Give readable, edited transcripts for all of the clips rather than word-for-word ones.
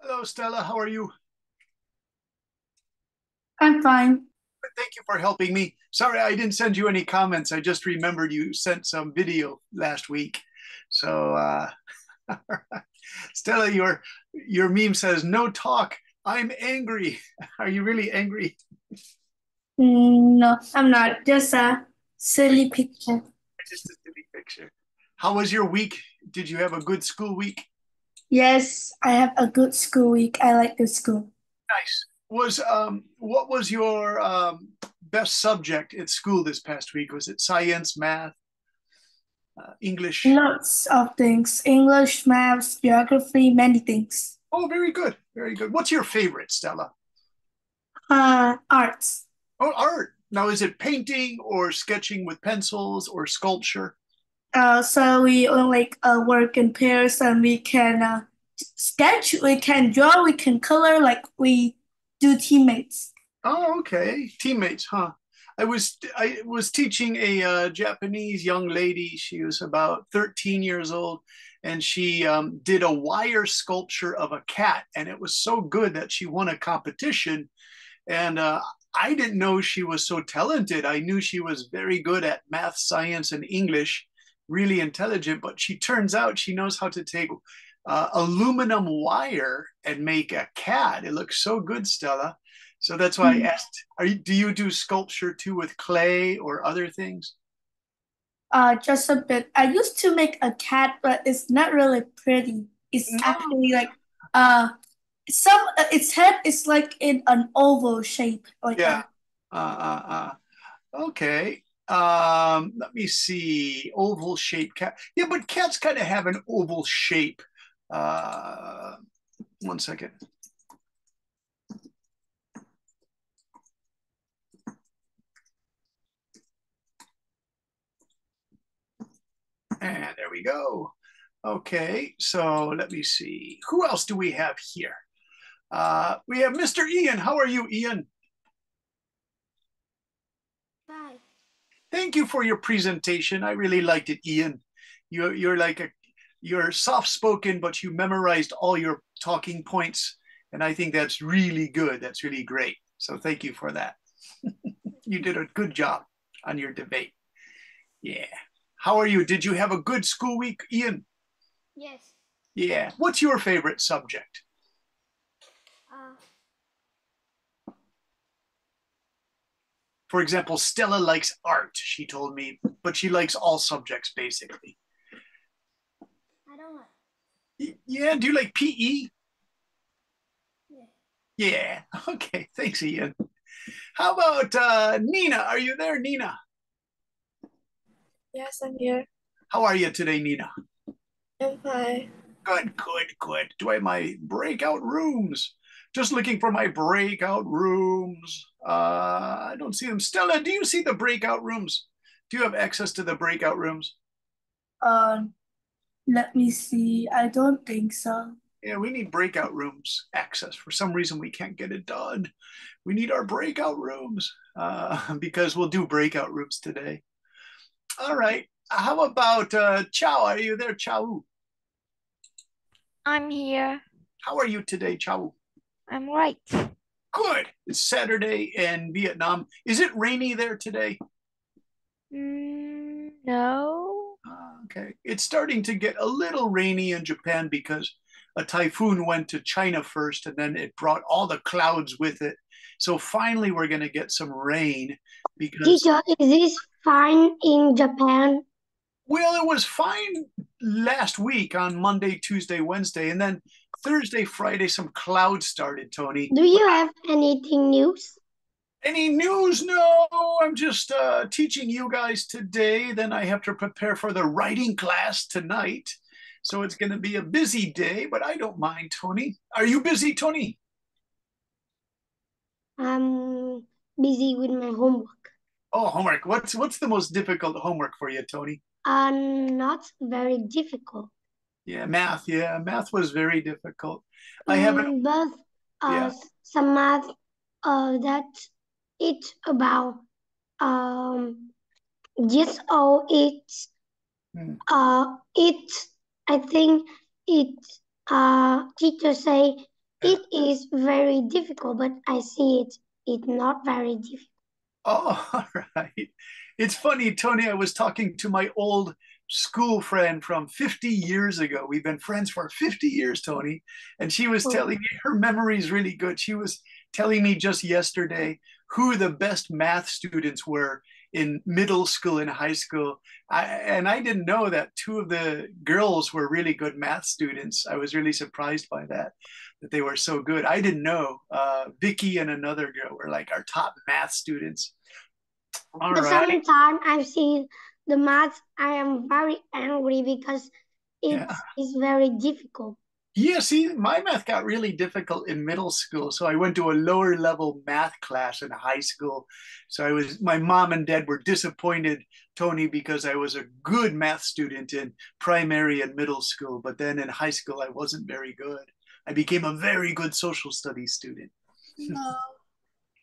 Hello, Stella. How are you? I'm fine. Thank you for helping me. Sorry, I didn't send you any comments. I just remembered you sent some video last week. So, Stella, your meme says no talk. I'm angry. Are you really angry? No, I'm not. Just a silly picture. Just a silly picture. How was your week? Did you have a good school week? Yes, I have a good school week. I like the school. Nice. Was what was your best subject at school this past week? Was it science, math, English? Lots of things. English, maths, geography, many things. Oh, very good. Very good. What's your favorite, Stella? Arts. Oh, art. Now, is it painting or sketching with pencils or sculpture? So we all like work in pairs and we can sketch, we can draw, we can color, like we do teammates. Oh, okay. Teammates, huh? I was teaching a Japanese young lady. She was about 13 years old, and she did a wire sculpture of a cat, and it was so good that she won a competition. And I didn't know she was so talented. I knew she was very good at math, science, and English, really intelligent. But she turns out she knows how to take aluminum wire and make a cat. It looks so good, Stella. So that's why I asked, do you do sculpture too with clay or other things? Just a bit. I used to make a cat, but it's not really pretty. It's No. actually like uh its head is like in an oval shape, like Yeah. a Okay. Let me see. Oval shaped cat. Yeah, but cats kind of have an oval shape. Uh, one second. And there we go. Okay, so let me see. Who else do we have here? We have Mr. Ian. How are you, Ian? Bye. Thank you for your presentation. I really liked it, Ian. You're like you're soft spoken, but you memorized all your talking points, and I think that's really good. That's really great. So thank you for that. You did a good job on your debate. Yeah. How are you? Did you have a good school week, Ian? Yes. Yeah. What's your favorite subject? Uh, For example, Stella likes art, she told me, but she likes all subjects basically. I don't like. Yeah. Do you like PE? Yeah. Yeah. Okay. Thanks, Ian. How about Nina? Are you there, Nina? Yes, I'm here. How are you today, Nina? I'm fine. Good, good, good. Do I have my breakout rooms? Just looking for my breakout rooms. I don't see them. Stella, do you see the breakout rooms? Do you have access to the breakout rooms? Um, Let me see. I don't think so. Yeah, we need breakout rooms access. For some reason, we can't get it done. We need our breakout rooms because we'll do breakout rooms today. All right. How about Chow? Are you there, Chow? I'm here. How are you today, Chow? I'm right. Good. It's Saturday in Vietnam. Is it rainy there today? No. Okay. It's starting to get a little rainy in Japan because a typhoon went to China first and then it brought all the clouds with it. So finally, we're going to get some rain because, Teacher, is this fine in Japan? well, it was fine last week on Monday, Tuesday, Wednesday, and then Thursday, Friday, some clouds started, Tony. Do you have anything news? Any news? No, I'm just teaching you guys today. Then I have to prepare for the writing class tonight. So it's going to be a busy day, but I don't mind, Tony. Are you busy, Tony? I'm busy with my homework. Oh, homework. What's the most difficult homework for you, Tony? Not very difficult. Yeah, math. Yeah, math was very difficult. I haven't. But Yeah. some math that it's about just oh Hmm. it I think it teacher say It is very difficult, but I see it not very difficult. Oh, all right. It's funny, Tony. I was talking to my old school friend from 50 years ago. We've been friends for 50 years, Tony. And she was Oh, telling me her memory is really good. She was telling me just yesterday who the best math students were in middle school and high school. And I didn't know that two of the girls were really good math students. I was really surprised by that they were so good. I didn't know. Vicky and another girl were like our top math students. All but right. sometimes I see the math, I am very angry because it Yeah. is very difficult. Yeah, see, my math got really difficult in middle school. So I went to a lower level math class in high school. So my mom and dad were disappointed, Tony, because I was a good math student in primary and middle school. But then in high school, I wasn't very good. I became a very good social studies student. No.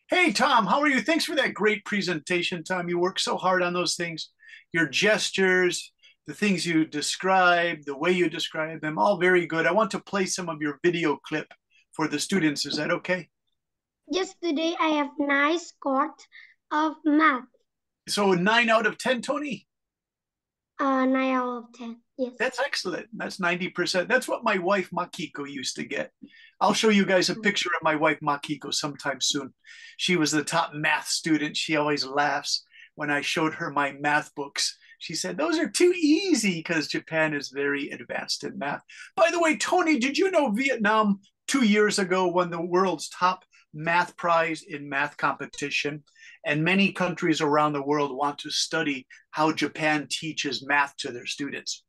Hey, Tom, how are you? Thanks for that great presentation, Tom. You work so hard on those things. Your gestures, the things you describe, the way you describe them, all very good. I want to play some of your video clip for the students. Is that okay? Yesterday I have nice score of math. So 9 out of 10, Tony? 9 out of 10. Yes. That's excellent. That's 90%. That's what my wife Makiko used to get. I'll show you guys a picture of my wife Makiko sometime soon. She was the top math student. She always laughs when I showed her my math books. She said, those are too easy because Japan is very advanced in math. By the way, Tony, did you know Vietnam 2 years ago won the world's top math prize in math competition? And many countries around the world want to study how Japan teaches math to their students.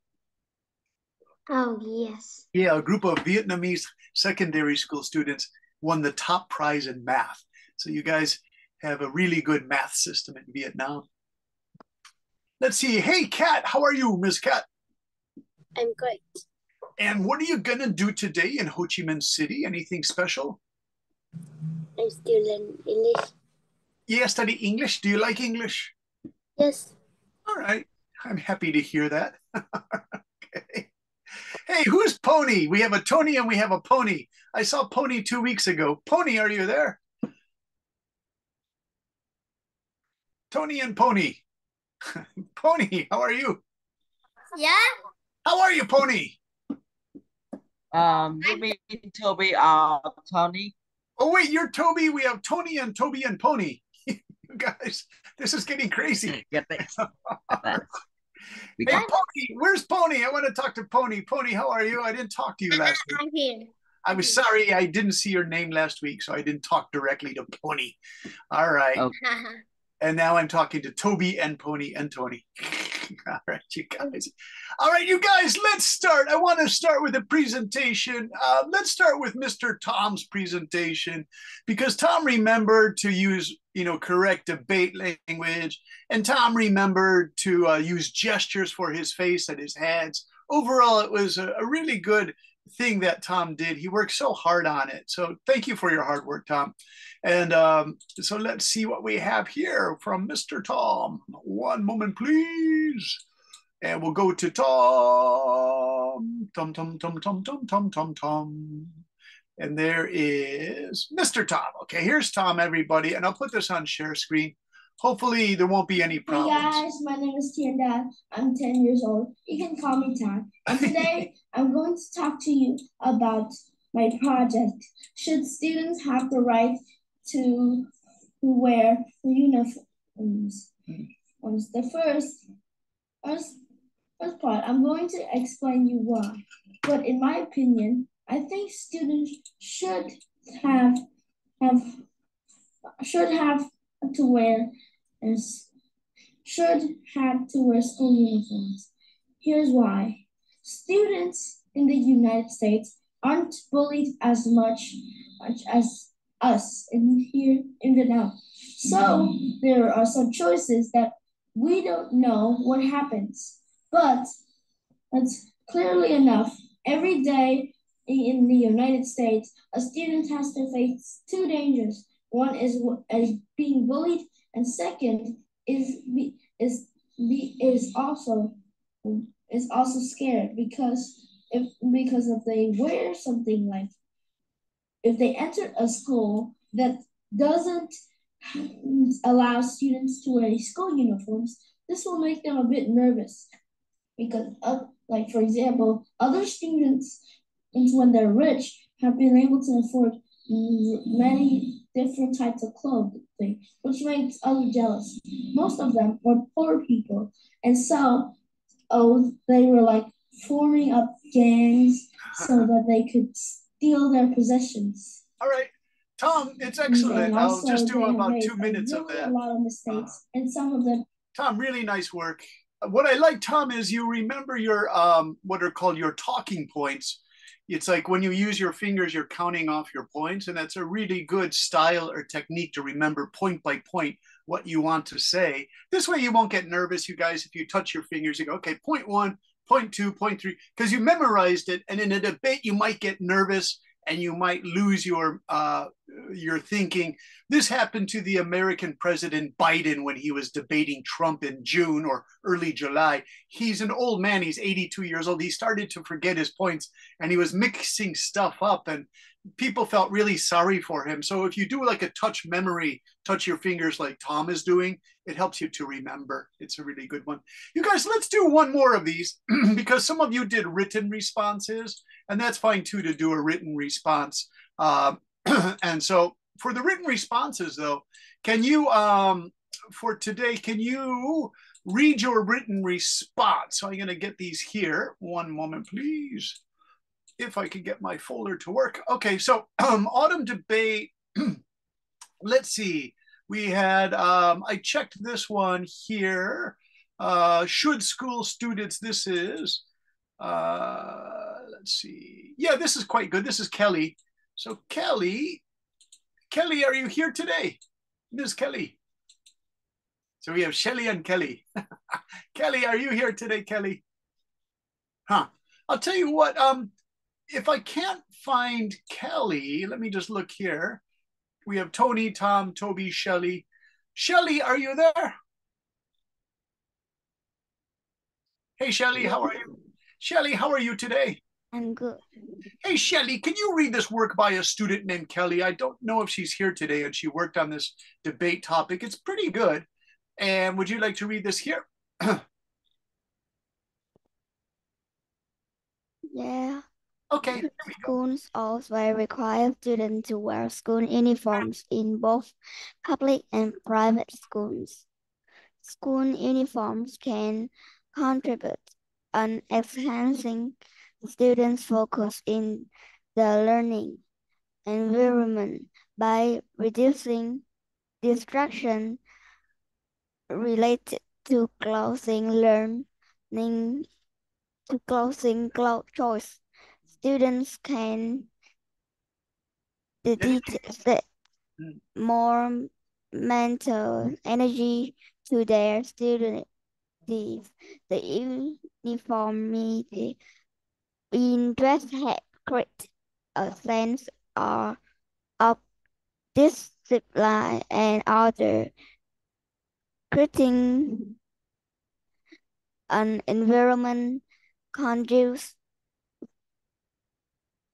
Oh, yes. Yeah, a group of Vietnamese secondary school students won the top prize in math. So you guys have a really good math system in Vietnam. Let's see. Hey, Kat, how are you, Miss Kat? I'm great. And what are you going to do today in Ho Chi Minh City? Anything special? I'm still learning English. Yeah, study English. Do you like English? Yes. All right. I'm happy to hear that. Okay. Hey, who's Pony? We have a Tony and we have a Pony. I saw Pony 2 weeks ago. Pony, are you there? Tony and Pony. Pony, how are you? Yeah. How are you, Pony? You mean Toby or Tony? Oh, wait, you're Toby. We have Tony and Toby and Pony. You guys, this is getting crazy. Get this. Hey, Pony, where's Pony? I want to talk to Pony. Pony, how are you? I didn't talk to you last week. I'm here. I was sorry I didn't see your name last week, so I didn't talk directly to Pony. All right. Okay. And now I'm talking to Toby and Pony and Tony. All right, you guys. All right, you guys, let's start. I want to start with a presentation. Let's start with Mr. Tom's presentation because Tom remembered to use, correct debate language, and Tom remembered to use gestures for his face and his hands. Overall, it was a really good thing that Tom did. He worked so hard on it. So thank you for your hard work, Tom. And so let's see what we have here from Mr. Tom. One moment, please. And we'll go to Tom. Tom, Tom, Tom, Tom, Tom, Tom, Tom, Tom. And there is Mr. Tom. Okay, here's Tom, everybody. And I'll put this on share screen. Hopefully there won't be any Hey problems. guys, my name is Tianda. I'm 10 years old. You can call me Tom. And today I'm going to talk to you about my project. Should students have the right to wear uniforms? The first part, I'm going to explain you why. But in my opinion, I think students should have to wear school uniforms. Here's why. Students in the United States aren't bullied as much as us in Vietnam. So there are some choices that we don't know what happens. But that's clearly enough. Every day in the United States, a student has to face two dangers. One is being bullied, and second is also scared because if they wear something like if they enter a school that doesn't allow students to wear school uniforms, this will make them a bit nervous because, like for example, other students, when they're rich, have been able to afford many different types of clothing, which makes others jealous. Most of them were poor people, and so they were like forming up gangs so that they could steal their possessions. All right. Tom, it's excellent. And I'll also, just do they have about made 2 minutes of really that. a lot of mistakes, and some of them. Tom, really nice work. What I like, Tom, is you remember your what are called your talking points. It's like when you use your fingers, you're counting off your points, and that's a really good style or technique to remember point by point what you want to say. This way you won't get nervous, you guys. If you touch your fingers, you go, okay, point 1, point 2, point 3, because you memorized it. And in a debate, you might get nervous and you might lose your thinking. This happened to the American President Biden when he was debating Trump in June or early July. He's an old man. He's 82 years old. He started to forget his points and he was mixing stuff up, and people felt really sorry for him. So if you do like a touch memory, touch your fingers like Tom is doing, it helps you to remember. It's a really good one. You guys, let's do one more of these because some of you did written responses, and that's fine too to do a written response. And so for the written responses though, can you, for today, can you read your written response? So I'm gonna get these here. One moment, please. If I could get my folder to work. Okay, so autumn debate, let's see. We had, I checked this one here. Should school students, this is, let's see. Yeah, this is quite good. This is Kelly. So Kelly, are you here today? Ms. Kelly. So we have Shelly and Kelly. Kelly, are you here today, Kelly? Huh. I'll tell you what, if I can't find Kelly, let me just look here. We have Tony, Tom, Toby, Shelly. Shelly, are you there? Hey, Shelly, how are you? Shelly, how are you today? I'm good. Hey, Shelly, can you read this work by a student named Kelly? I don't know if she's here today, and she worked on this debate topic. It's pretty good. And would you like to read this here? Yeah. Okay, here we go. Schools also require students to wear school uniforms in both public and private schools. School uniforms can contribute on enhancing students' focus in the learning environment by reducing distraction related to clothing learning to clothing choice. Students can dedicate more mental energy to their studies. The uniformity in dress had created a sense of discipline and order, creating an environment conducive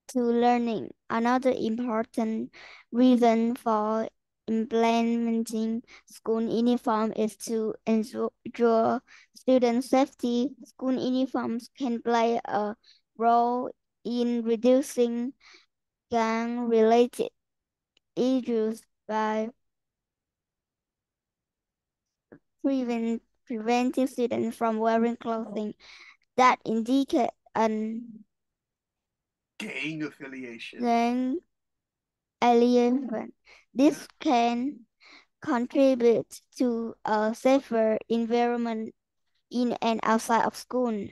to learning. Another important reason for implementing school uniform is to ensure student safety. School uniforms can play a role in reducing gang-related issues by preventing students from wearing clothing that indicate an Gang affiliation. gang affiliation. This can contribute to a safer environment in and outside of school.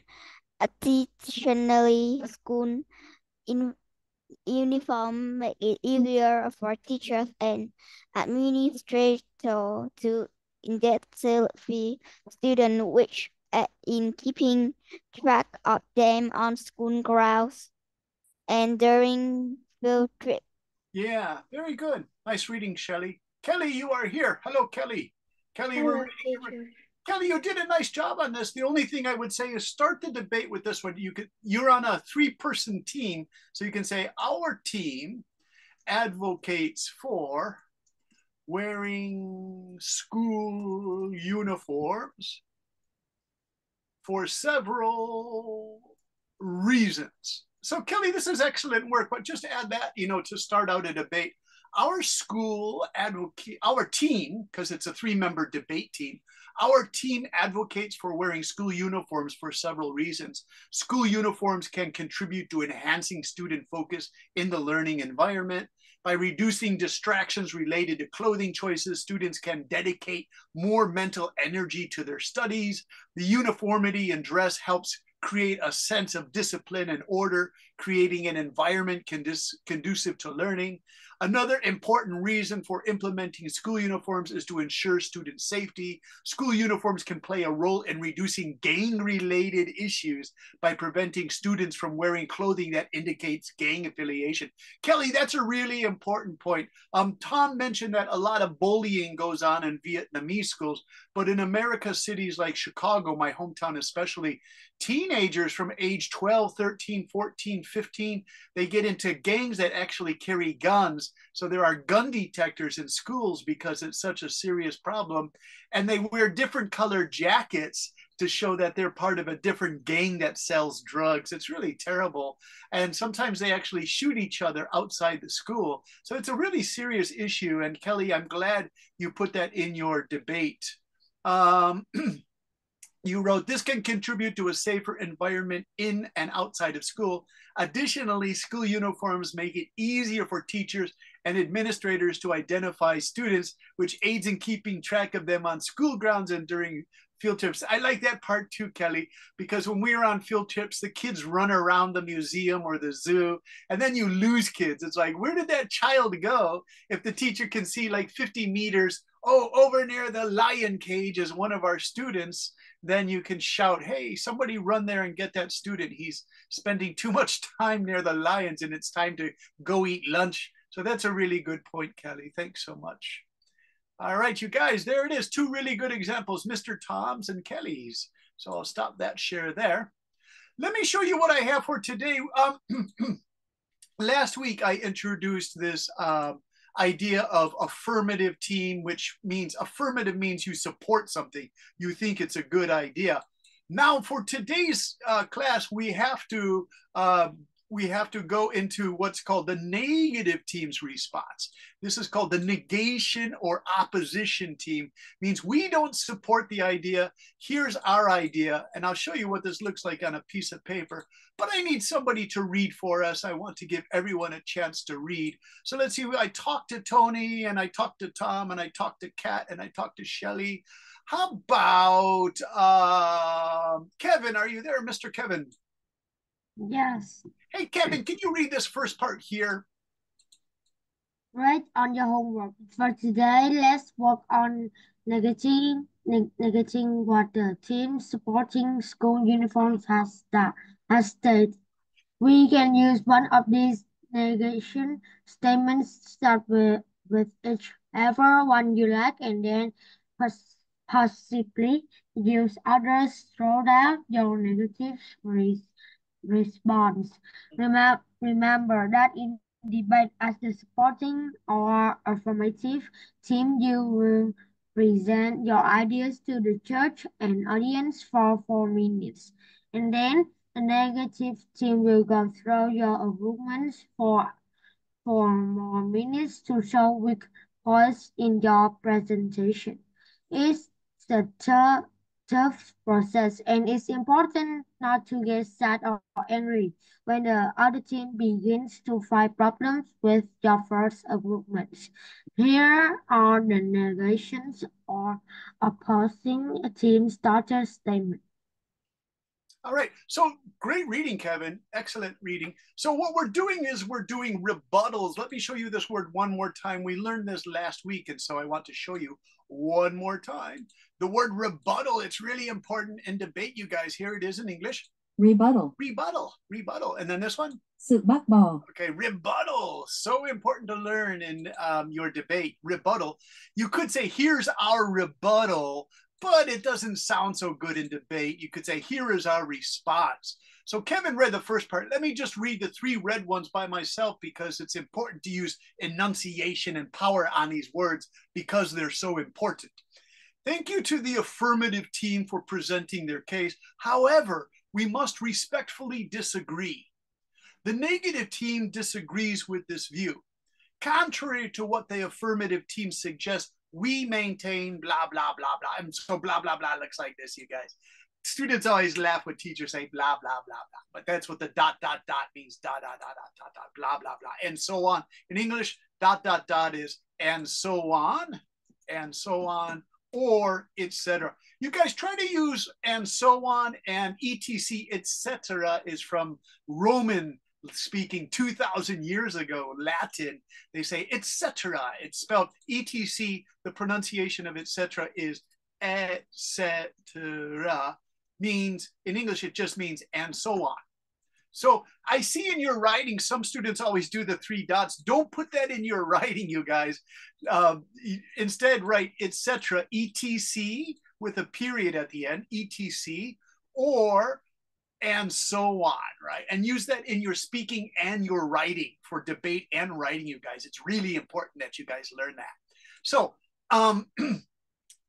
Additionally, school uniform make it easier for teachers and administrators to identify students, which in keeping track of them on school grounds and during field trip. Yeah, very good. Nice reading, Shelly. Kelly, you are here. Hello, Kelly. Kelly, Hello, teacher. Kelly, you did a nice job on this. The only thing I would say is start the debate with this one. You're on a 3-person team, so you can say our team, advocates for wearing school uniforms for several reasons. So Kelly, this is excellent work, but just add that, to start out a debate. Our school advocate, our team, because it's a 3-member debate team, our team advocates for wearing school uniforms for several reasons. School uniforms can contribute to enhancing student focus in the learning environment. By reducing distractions related to clothing choices, students can dedicate more mental energy to their studies. The uniformity in dress helps create a sense of discipline and order, creating an environment conducive to learning. Another important reason for implementing school uniforms is to ensure student safety. School uniforms can play a role in reducing gang-related issues by preventing students from wearing clothing that indicates gang affiliation. Kelly, that's a really important point. Tom mentioned that a lot of bullying goes on in Vietnamese schools, but in America's cities like Chicago, my hometown especially, teenagers from age 12, 13, 14, 15, they get into gangs that actually carry guns. So there are gun detectors in schools because it's such a serious problem. And they wear different colored jackets to show that they're part of a different gang that sells drugs. It's really terrible. And sometimes they actually shoot each other outside the school. So it's a really serious issue. And Kelly, I'm glad you put that in your debate. You wrote, this can contribute to a safer environment in and outside of school. Additionally, school uniforms make it easier for teachers and administrators to identify students, which aids in keeping track of them on school grounds and during field trips. I like that part too, Kelly, because when we were on field trips, the kids run around the museum or the zoo, and then you lose kids. It's like, where did that child go? If the teacher can see like 50 meters, oh, over near the lion cage is one of our students, then you can shout, hey, somebody run there and get that student. He's spending too much time near the lions and it's time to go eat lunch. So that's a really good point, Kelly. Thanks so much. All right, you guys, there it is. 2 really good examples, Mr. Tom's and Kelly's. So I'll stop that share there. Let me show you what I have for today. Last week, I introduced this idea of affirmative team, which means affirmative means you support something. You think it's a good idea. Now, for today's class, we have to go into what's called the negative team's response. This is called the negation or opposition team. Means we don't support the idea. Here's our idea. And I'll show you what this looks like on a piece of paper. But I need somebody to read for us. I want to give everyone a chance to read. So let's see. I talked to Tony, and I talked to Tom, and I talked to Kat, and I talked to Shelly. How about Kevin? Are you there, Mr. Kevin? Yes. Hey, Kevin, can you read this first part here? Write on your homework. For today, let's work on negating what the team supporting school uniforms has stated. We can use one of these negation statements. Start with whichever one you like, and then possibly use others throughout your negative response. Remember that in debate as the supporting or affirmative team, you will present your ideas to the judge and audience for 4 minutes. And then the negative team will go through your arguments for 4 more minutes to show weak points in your presentation. It's the tough process, and it's important not to get sad or angry when the other team begins to find problems with your first arguments. Here are the negations or opposing team starter statements. All right. So great reading, Kevin. Excellent reading. So what we're doing is we're doing rebuttals. Let me show you this word one more time. We learned this last week, and so I want to show you one more time. The word rebuttal, it's really important in debate, you guys. Here it is in English. Rebuttal. Rebuttal. Rebuttal. And then this one? Sự bác bỏ. Okay, rebuttal. So important to learn in your debate. Rebuttal. You could say, here's our rebuttal, but it doesn't sound so good in debate. You could say, here is our response. So Kevin read the first part. Let me just read the three red ones by myself because it's important to use enunciation and power on these words because they're so important. Thank you to the affirmative team for presenting their case. However, we must respectfully disagree. The negative team disagrees with this view. Contrary to what the affirmative team suggests, we maintain blah, blah, blah, blah. And so blah, blah, blah looks like this, you guys. Students always laugh when teachers say blah, blah, blah, blah. But that's what the dot, dot, dot means. Dot, dot, dot, dot, dot, dot, blah, blah, blah. And so on. In English, dot, dot, dot is and so on, or etc. You guys try to use and so on, and etc. etc. is from Roman speaking 2,000 years ago, Latin. They say etc. It's spelled etc. The pronunciation of etc. is etc. Means in English it just means and so on. So I see in your writing, some students always do the three dots. Don't put that in your writing, you guys. Instead, write etc. etc. with a period at the end, etc. or and so on, right? And use that in your speaking and your writing for debate and writing, you guys. It's really important that you guys learn that. So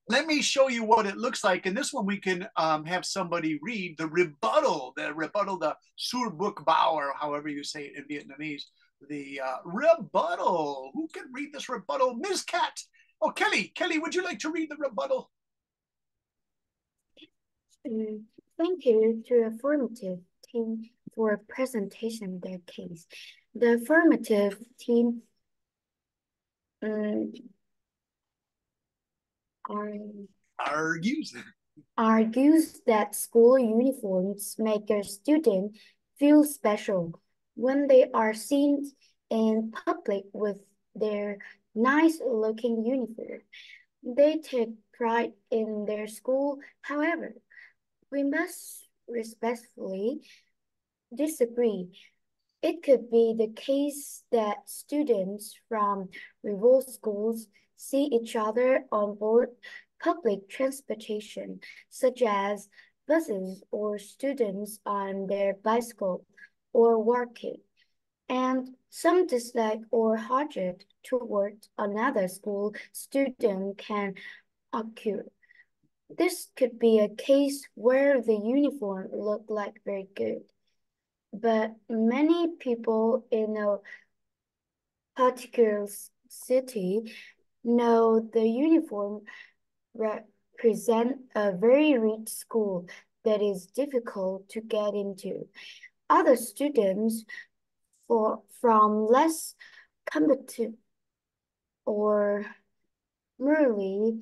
let me show you what it looks like. And this one we can have somebody read the rebuttal, the Surbukbao, or however you say it in Vietnamese. The rebuttal. Who can read this rebuttal? Ms. Cat. Oh, Kelly, would you like to read the rebuttal? Thank you to the affirmative team for presentation their case. The affirmative team argues that school uniforms make a student feel special when they are seen in public with their nice-looking uniform. They take pride in their school. However, we must respectfully disagree. It could be the case that students from rival schools see each other on board public transportation, such as buses, or students on their bicycle or walking, and some dislike or hatred toward another school student can occur. This could be a case where the uniform looked like very good, but many people in a particular city know the uniform represent a very rich school that is difficult to get into. Other students from less competitive or merely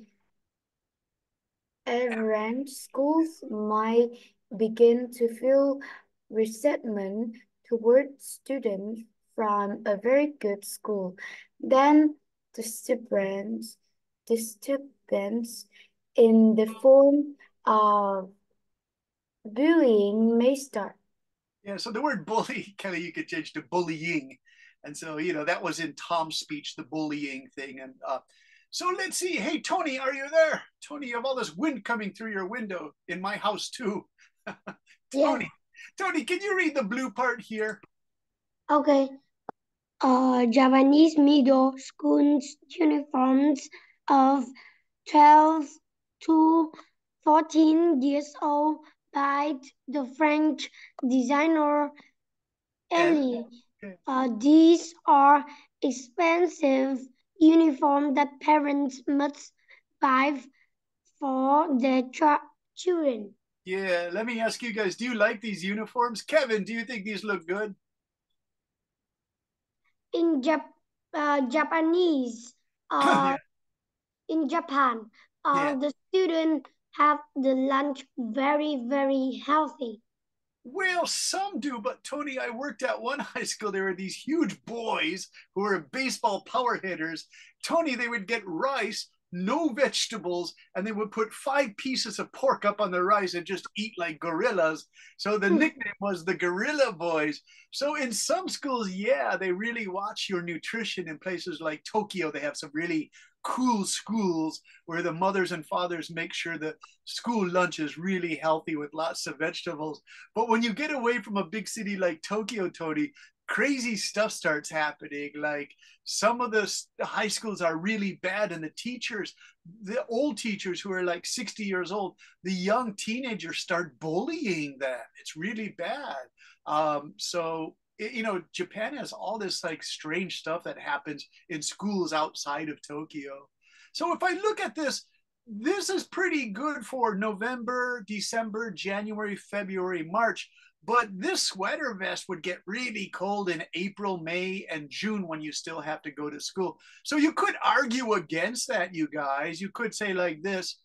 average schools might begin to feel resentment towards students from a very good school. Then disturbance in the form of bullying may start. Yeah, so the word bully, Kelly, you could change to bullying. And so, that was in Tom's speech, the bullying thing. And so let's see. Hey, Tony, are you there? Tony, you have all this wind coming through your window in my house too. Tony, can you read the blue part here? Okay. Japanese middle schools uniforms of 12 to 14 years old by the French designer Elie. These are expensive uniforms that parents must buy for their children. Yeah, let me ask you guys, do you like these uniforms? Kevin, do you think these look good? In Japanese, in Japan, the students have the lunch very, very healthy. Well, some do, but Tony, I worked at one high school. There were these huge boys who were baseball power hitters. Tony, they would get rice, no vegetables, and they would put 5 pieces of pork up on the rice and just eat like gorillas. So the nickname was the Gorilla Boys. So in some schools, yeah, they really watch your nutrition. In places like Tokyo, they have some really cool schools where the mothers and fathers make sure the school lunch is really healthy with lots of vegetables. But when you get away from a big city like Tokyo, Tony, crazy stuff starts happening. Like some of the high schools are really bad, and the teachers, the old teachers who are like 60 years old, the young teenagers start bullying them. It's really bad. Japan has all this like strange stuff that happens in schools outside of Tokyo. So if I look at this, this is pretty good for November, December, January, February, March. But this sweater vest would get really cold in April, May, and June when you still have to go to school. So you could argue against that, you guys. You could say like this: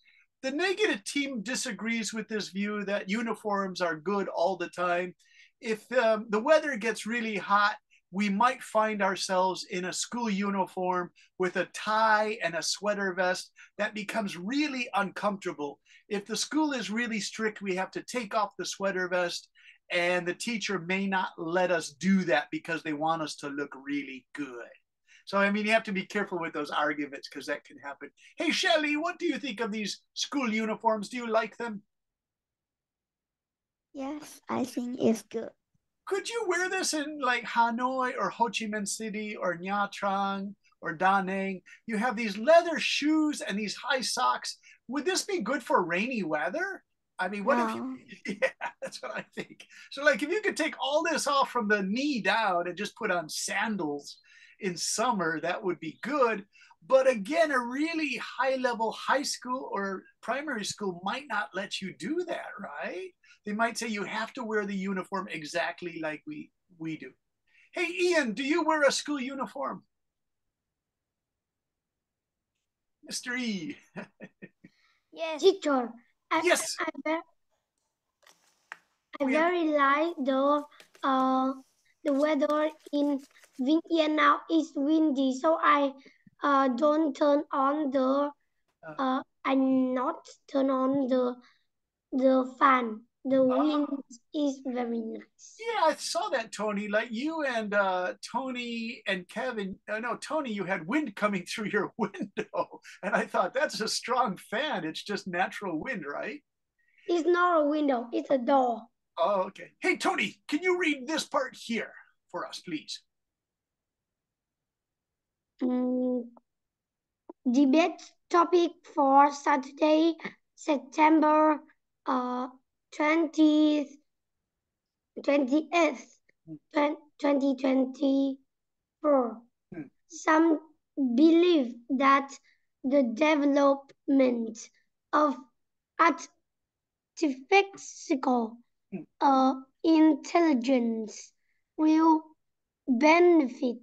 the negative team disagrees with this view that uniforms are good all the time. If the weather gets really hot, we might find ourselves in a school uniform with a tie and a sweater vest. That becomes really uncomfortable. If the school is really strict, we have to take off the sweater vest, and the teacher may not let us do that because they want us to look really good. So, I mean, you have to be careful with those arguments because that can happen. Hey, Shelly, what do you think of these school uniforms? Do you like them? Yes, I think it's good. Could you wear this in like Hanoi or Ho Chi Minh City or Nha Trang or Da Nang? You have these leather shoes and these high socks. Would this be good for rainy weather? I mean, what if you, yeah, that's what I think. So like if you could take all this off from the knee down and just put on sandals in summer, that would be good. But again, a really high level high school or primary school might not let you do that, right? They might say you have to wear the uniform exactly like we do. Hey, Ian, do you wear a school uniform? Mr. E. Yes. Teacher, Yes. I very like the weather in Vietnam now is windy, so I don't turn on the I not turn on the fan. The wind is very nice. Yeah, I saw that, Tony. Like you and Tony and Kevin. No, Tony, you had wind coming through your window, and I thought that's a strong fan. It's just natural wind, right? It's not a window. It's a door. Oh, okay. Hey, Tony, can you read this part here for us, please? Debate topic for Saturday, September 20th, 28th, 2024. Some believe that the development of artificial intelligence will benefit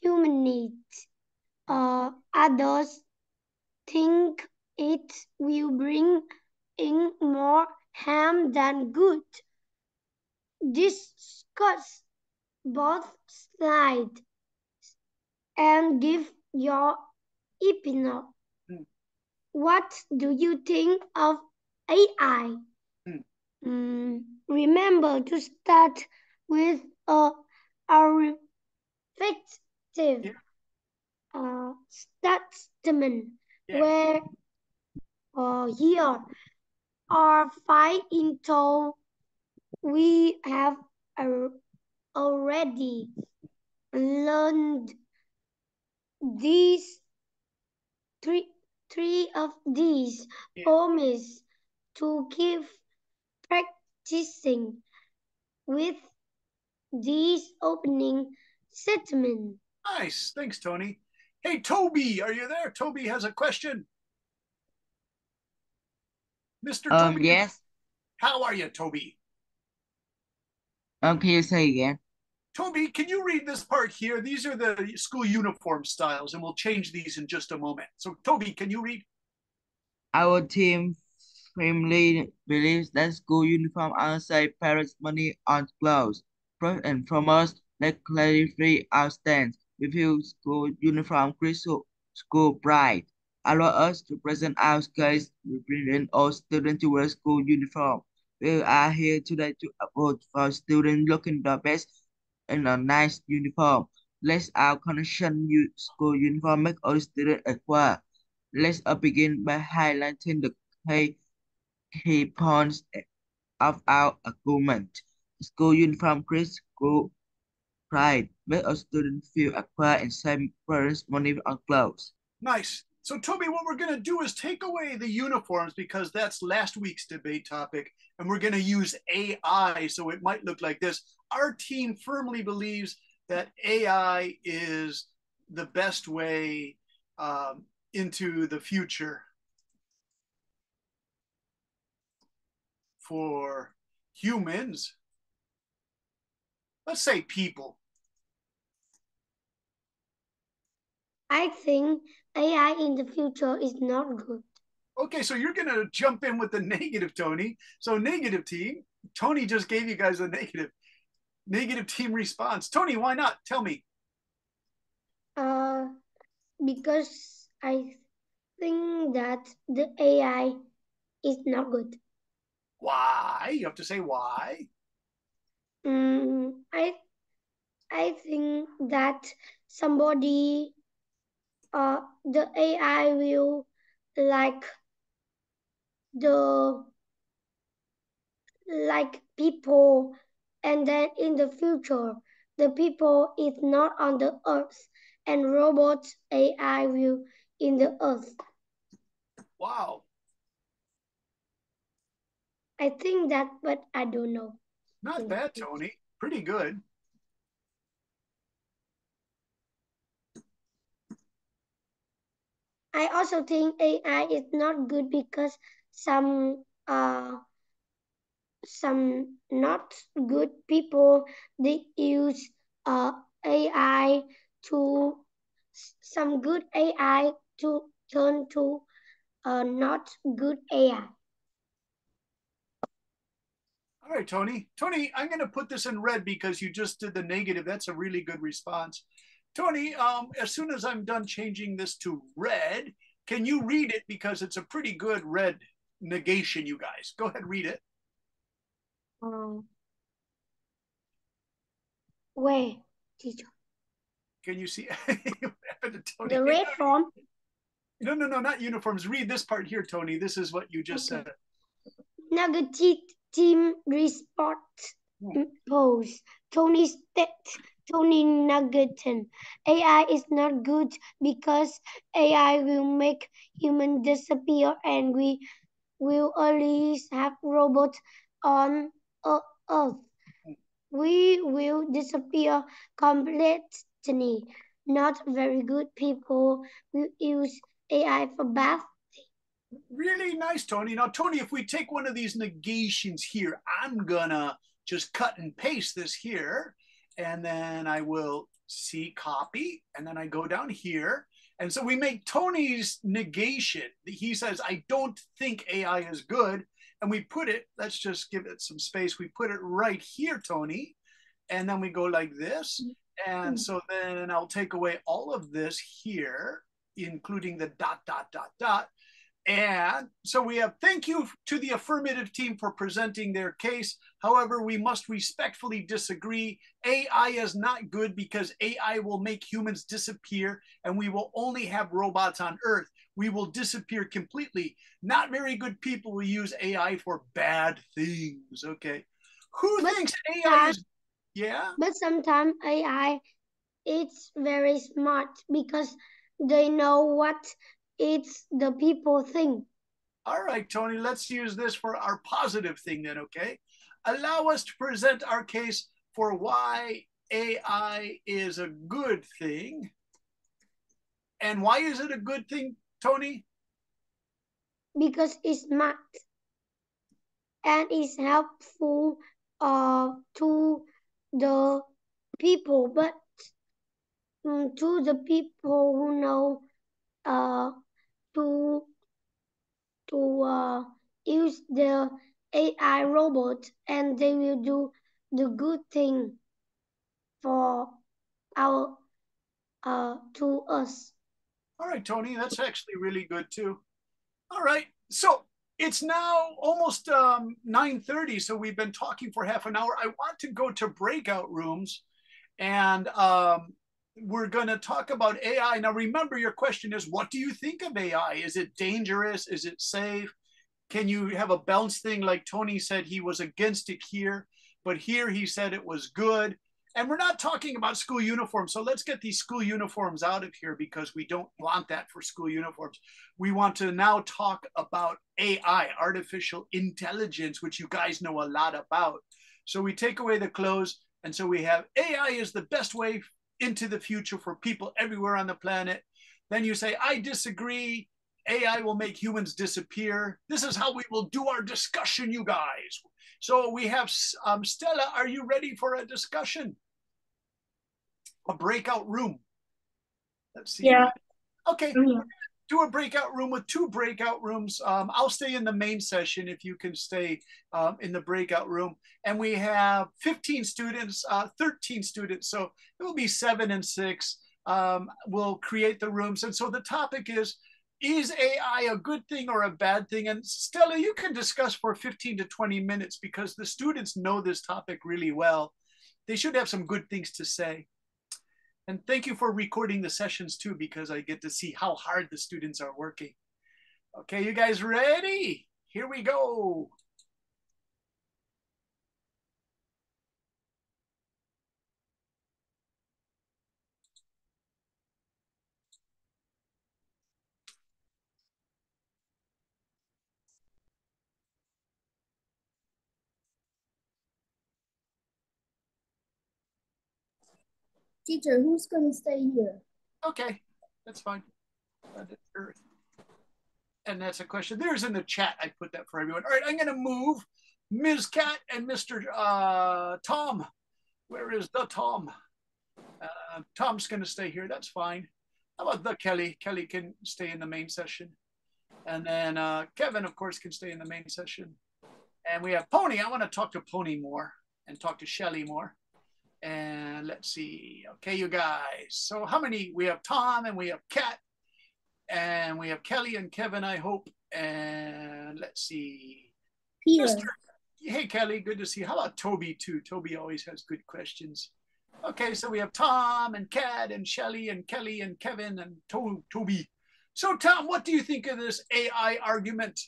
humanity. Others think it will bring in more harm than good. Discuss both sides and give your opinion. What do you think of AI? Remember to start with a reflective statement where here are 5 into we have already learned these three of these promise to keep practicing with these opening statement. Nice. Thanks, Tony. Hey, Toby, are you there? Toby has a question. Mr. Toby. Yes. How are you, Toby? Can you say again? Toby, can you read this part here? These are the school uniform styles, and we'll change these in just a moment. So, Toby, can you read? Our team firmly believes that school uniform are save parents money on clothes. First and foremost, let clarify our stance. We feel school uniform creates school pride. Allow us to present our case. We present all students to wear school uniform. We are here today to vote for students looking the best in a nice uniform. Let's our connection school uniform make all students equal. Let's begin by highlighting the key points of our argument. School uniform creates school pride, make a student feel equal and save parents money on clothes. Nice. So, Toby, what we're going to do is take away the uniforms because that's last week's debate topic, and we're going to use AI, so it might look like this. Our team firmly believes that AI is the best way into the future for humans. Let's say people. I think AI in the future is not good. Okay, so you're going to jump in with the negative, Tony. So negative team, Tony just gave you guys a negative team response. Tony, why not? Tell me. Because I think that the AI is not good. Why? You have to say why. I think that somebody the AI will like people, and then in the future the people is not on the earth and robots AI will in the earth. Wow. I think that, but I don't know. Not bad, Tony. Pretty good. I also think AI is not good because some not good people, they use AI to some good AI to turn to not good AI. All right, Tony. Tony, I'm going to put this in red because you just did the negative. That's a really good response. Tony, as soon as I'm done changing this to red, can you read it? Because it's a pretty good red negation, you guys. Go ahead, read it. Where, teacher? Can you see? What happened to Tony? The red form? No, not uniforms. Read this part here, Tony. This is what you just said. Negative team report pose. Tony Nuggeton. AI is not good because AI will make humans disappear and we will always have robots on Earth. We will disappear completely. Not very good people will use AI for bad. Really nice, Tony. Now, Tony, if we take one of these negations here, I'm gonna just cut and paste this here, and then I will see copy, and then I go down here. And so we make Tony's negation. He says, I don't think AI is good. And we put it, let's just give it some space. We put it right here, Tony. And then we go like this. And so then I'll take away all of this here, including the ... And so we have thank you to the affirmative team for presenting their case. However, we must respectfully disagree. AI is not good because AI will make humans disappear and we will only have robots on Earth. We will disappear completely. Not very good people will use AI for bad things. Okay. Who thinks AI is... Yeah? But sometimes AI, it's very smart because they know what it's the people think. All right, Tony, let's use this for our positive thing then, okay? Allow us to present our case for why AI is a good thing. And why is it a good thing, Tony? Because it's smart and it's helpful to the people, but to the people who know to use the AI robot, and they will do the good thing for our to us. All right, Tony, that's actually really good too. All right, so it's now almost 9:30, so we've been talking for half an hour. I want to go to breakout rooms, and we're going to talk about AI. Now, remember, your question is, what do you think of AI? Is it dangerous? Is it safe? Can you have a balanced thing? Like Tony said, he was against it here, but here he said it was good. And we're not talking about school uniforms. So let's get these school uniforms out of here because we don't want that for school uniforms. We want to now talk about AI, artificial intelligence, which you guys know a lot about. So we take away the clothes. And so we have AI is the best way into the future for people everywhere on the planet. Then you say, I disagree. AI will make humans disappear. This is how we will do our discussion, you guys. So we have Stella, are you ready for a discussion? A breakout room. Let's see. Yeah. Okay. Do a breakout room with 2 breakout rooms. I'll stay in the main session if you can stay in the breakout room. And we have 15 students, 13 students. So it will be 7 and 6. We'll create the rooms. And so the topic is AI a good thing or a bad thing? And Stella, you can discuss for 15 to 20 minutes because the students know this topic really well. They should have some good things to say. And thank you for recording the sessions too, because I get to see how hard the students are working. Okay, you guys ready? Here we go. Teacher, who's going to stay here? Okay, that's fine. And that's a question. There's in the chat. I put that for everyone. All right, I'm going to move Ms. Cat and Mr. Tom. Where is the Tom? Tom's going to stay here. That's fine. How about the Kelly? Kelly can stay in the main session. And then Kevin, of course, can stay in the main session. And we have Pony. I want to talk to Pony more and talk to Shelly more. And let's see. Okay, you guys. So how many? We have Tom and we have Kat and we have Kelly and Kevin, I hope. And let's see. Peter. Hey, Kelly, good to see you. How about Toby, too? Toby always has good questions. Okay, so we have Tom and Kat and Shelly and Kelly and Kevin and Toby. So, Tom, what do you think of this AI argument?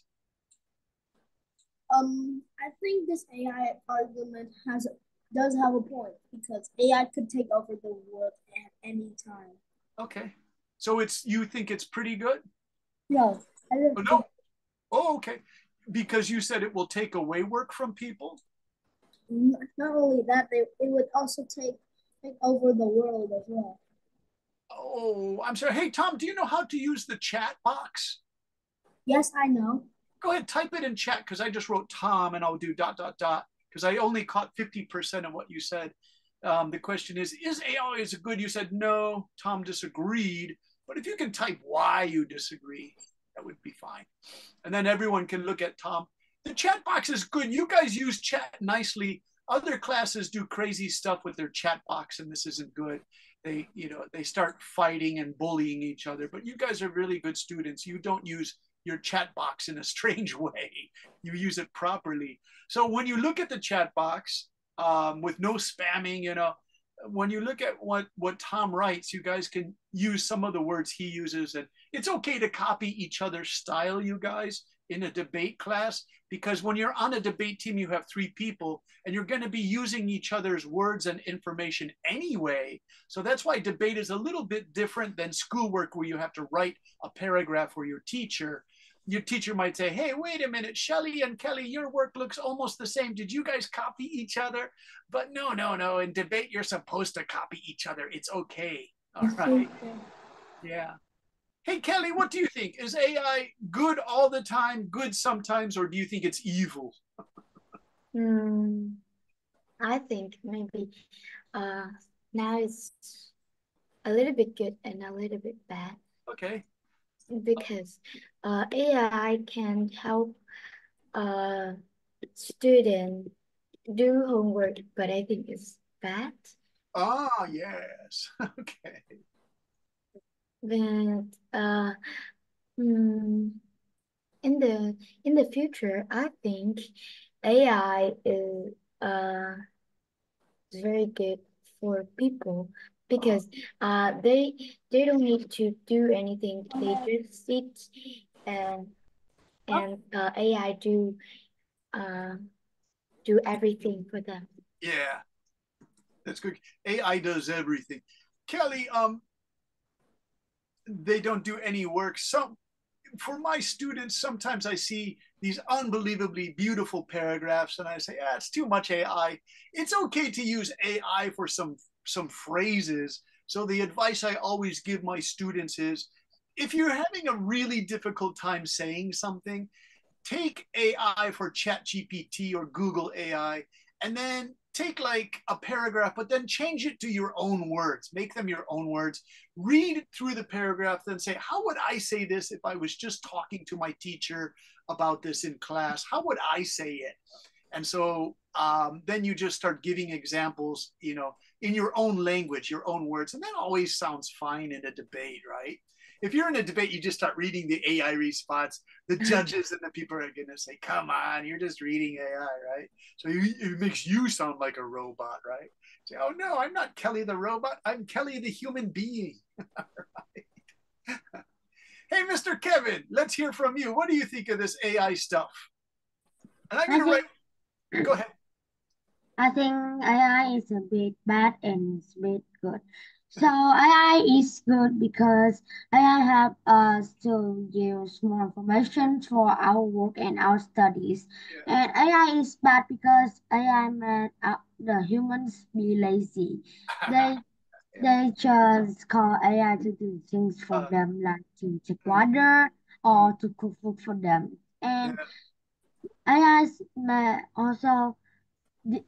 I think this AI argument does have a point because AI could take over the world at any time. Okay, so you think it's pretty good? No, I don't Oh, no. Oh, okay. Because you said it will take away work from people? Not only that, it would also take over the world as well. Oh, I'm sorry. Hey, Tom, do you know how to use the chat box? Yes, I know. Go ahead, type it in chat because I just wrote Tom and I'll do ... because I only caught 50% of what you said. The question is AI is good? You said no. Tom disagreed. But if you can type why you disagree, that would be fine. And then everyone can look at Tom. The chat box is good. You guys use chat nicely. Other classes do crazy stuff with their chat box, and this isn't good. They start fighting and bullying each other. But you guys are really good students. You don't use your chat box in a strange way. You use it properly. So when you look at the chat box with no spamming, when you look at what Tom writes, you guys can use some of the words he uses. And it's okay to copy each other's style, you guys, in a debate class, because when you're on a debate team, you have 3 people and you're going to be using each other's words and information anyway. So that's why debate is a little bit different than schoolwork where you have to write a paragraph for your teacher. Your teacher might say, hey, wait a minute, Shelly and Kelly, your work looks almost the same. Did you guys copy each other? But no. In debate, you're supposed to copy each other. It's okay. All right. Yeah. Hey, Kelly, what do you think? Is AI good all the time, good sometimes, or do you think it's evil? I think maybe now it's a little bit good and a little bit bad. Okay. Because AI can help student do homework, but I think it's bad. Ah, yes. Okay. Then mm, in the future, I think AI is very good for people because they don't need to do anything. They just sit and AI uh do everything for them. Yeah, that's good. AI does everything. Kelly, they don't do any work. Some for my students, sometimes I see these unbelievably beautiful paragraphs, and I say, "Ah, it's too much AI." It's okay to use AI for some phrases. So the advice I always give my students is, if you're having a really difficult time saying something, take AI for ChatGPT or Google AI, and then take like a paragraph, but then change it to your own words, make them your own words, read through the paragraph, then say, how would I say this if I was just talking to my teacher about this in class? How would I say it? And so then you just start giving examples, in your own language, your own words. And that always sounds fine in a debate, right? If you're in a debate, you just start reading the AI response. The judges and the people are going to say, come on, you're just reading AI, right? So it makes you sound like a robot, right? Say, oh, no, I'm not Kelly the robot. I'm Kelly the human being. Right? Hey, Mr. Kevin, let's hear from you. What do you think of this AI stuff? And I'm going to write, go ahead. I think AI is a bit bad and it's a bit good. So AI is good because AI help us to use more information for our work and our studies. Yeah. And AI is bad because AI made the humans be lazy. They they just call AI to do things for them, like to take water or to cook food for them. And AI may also make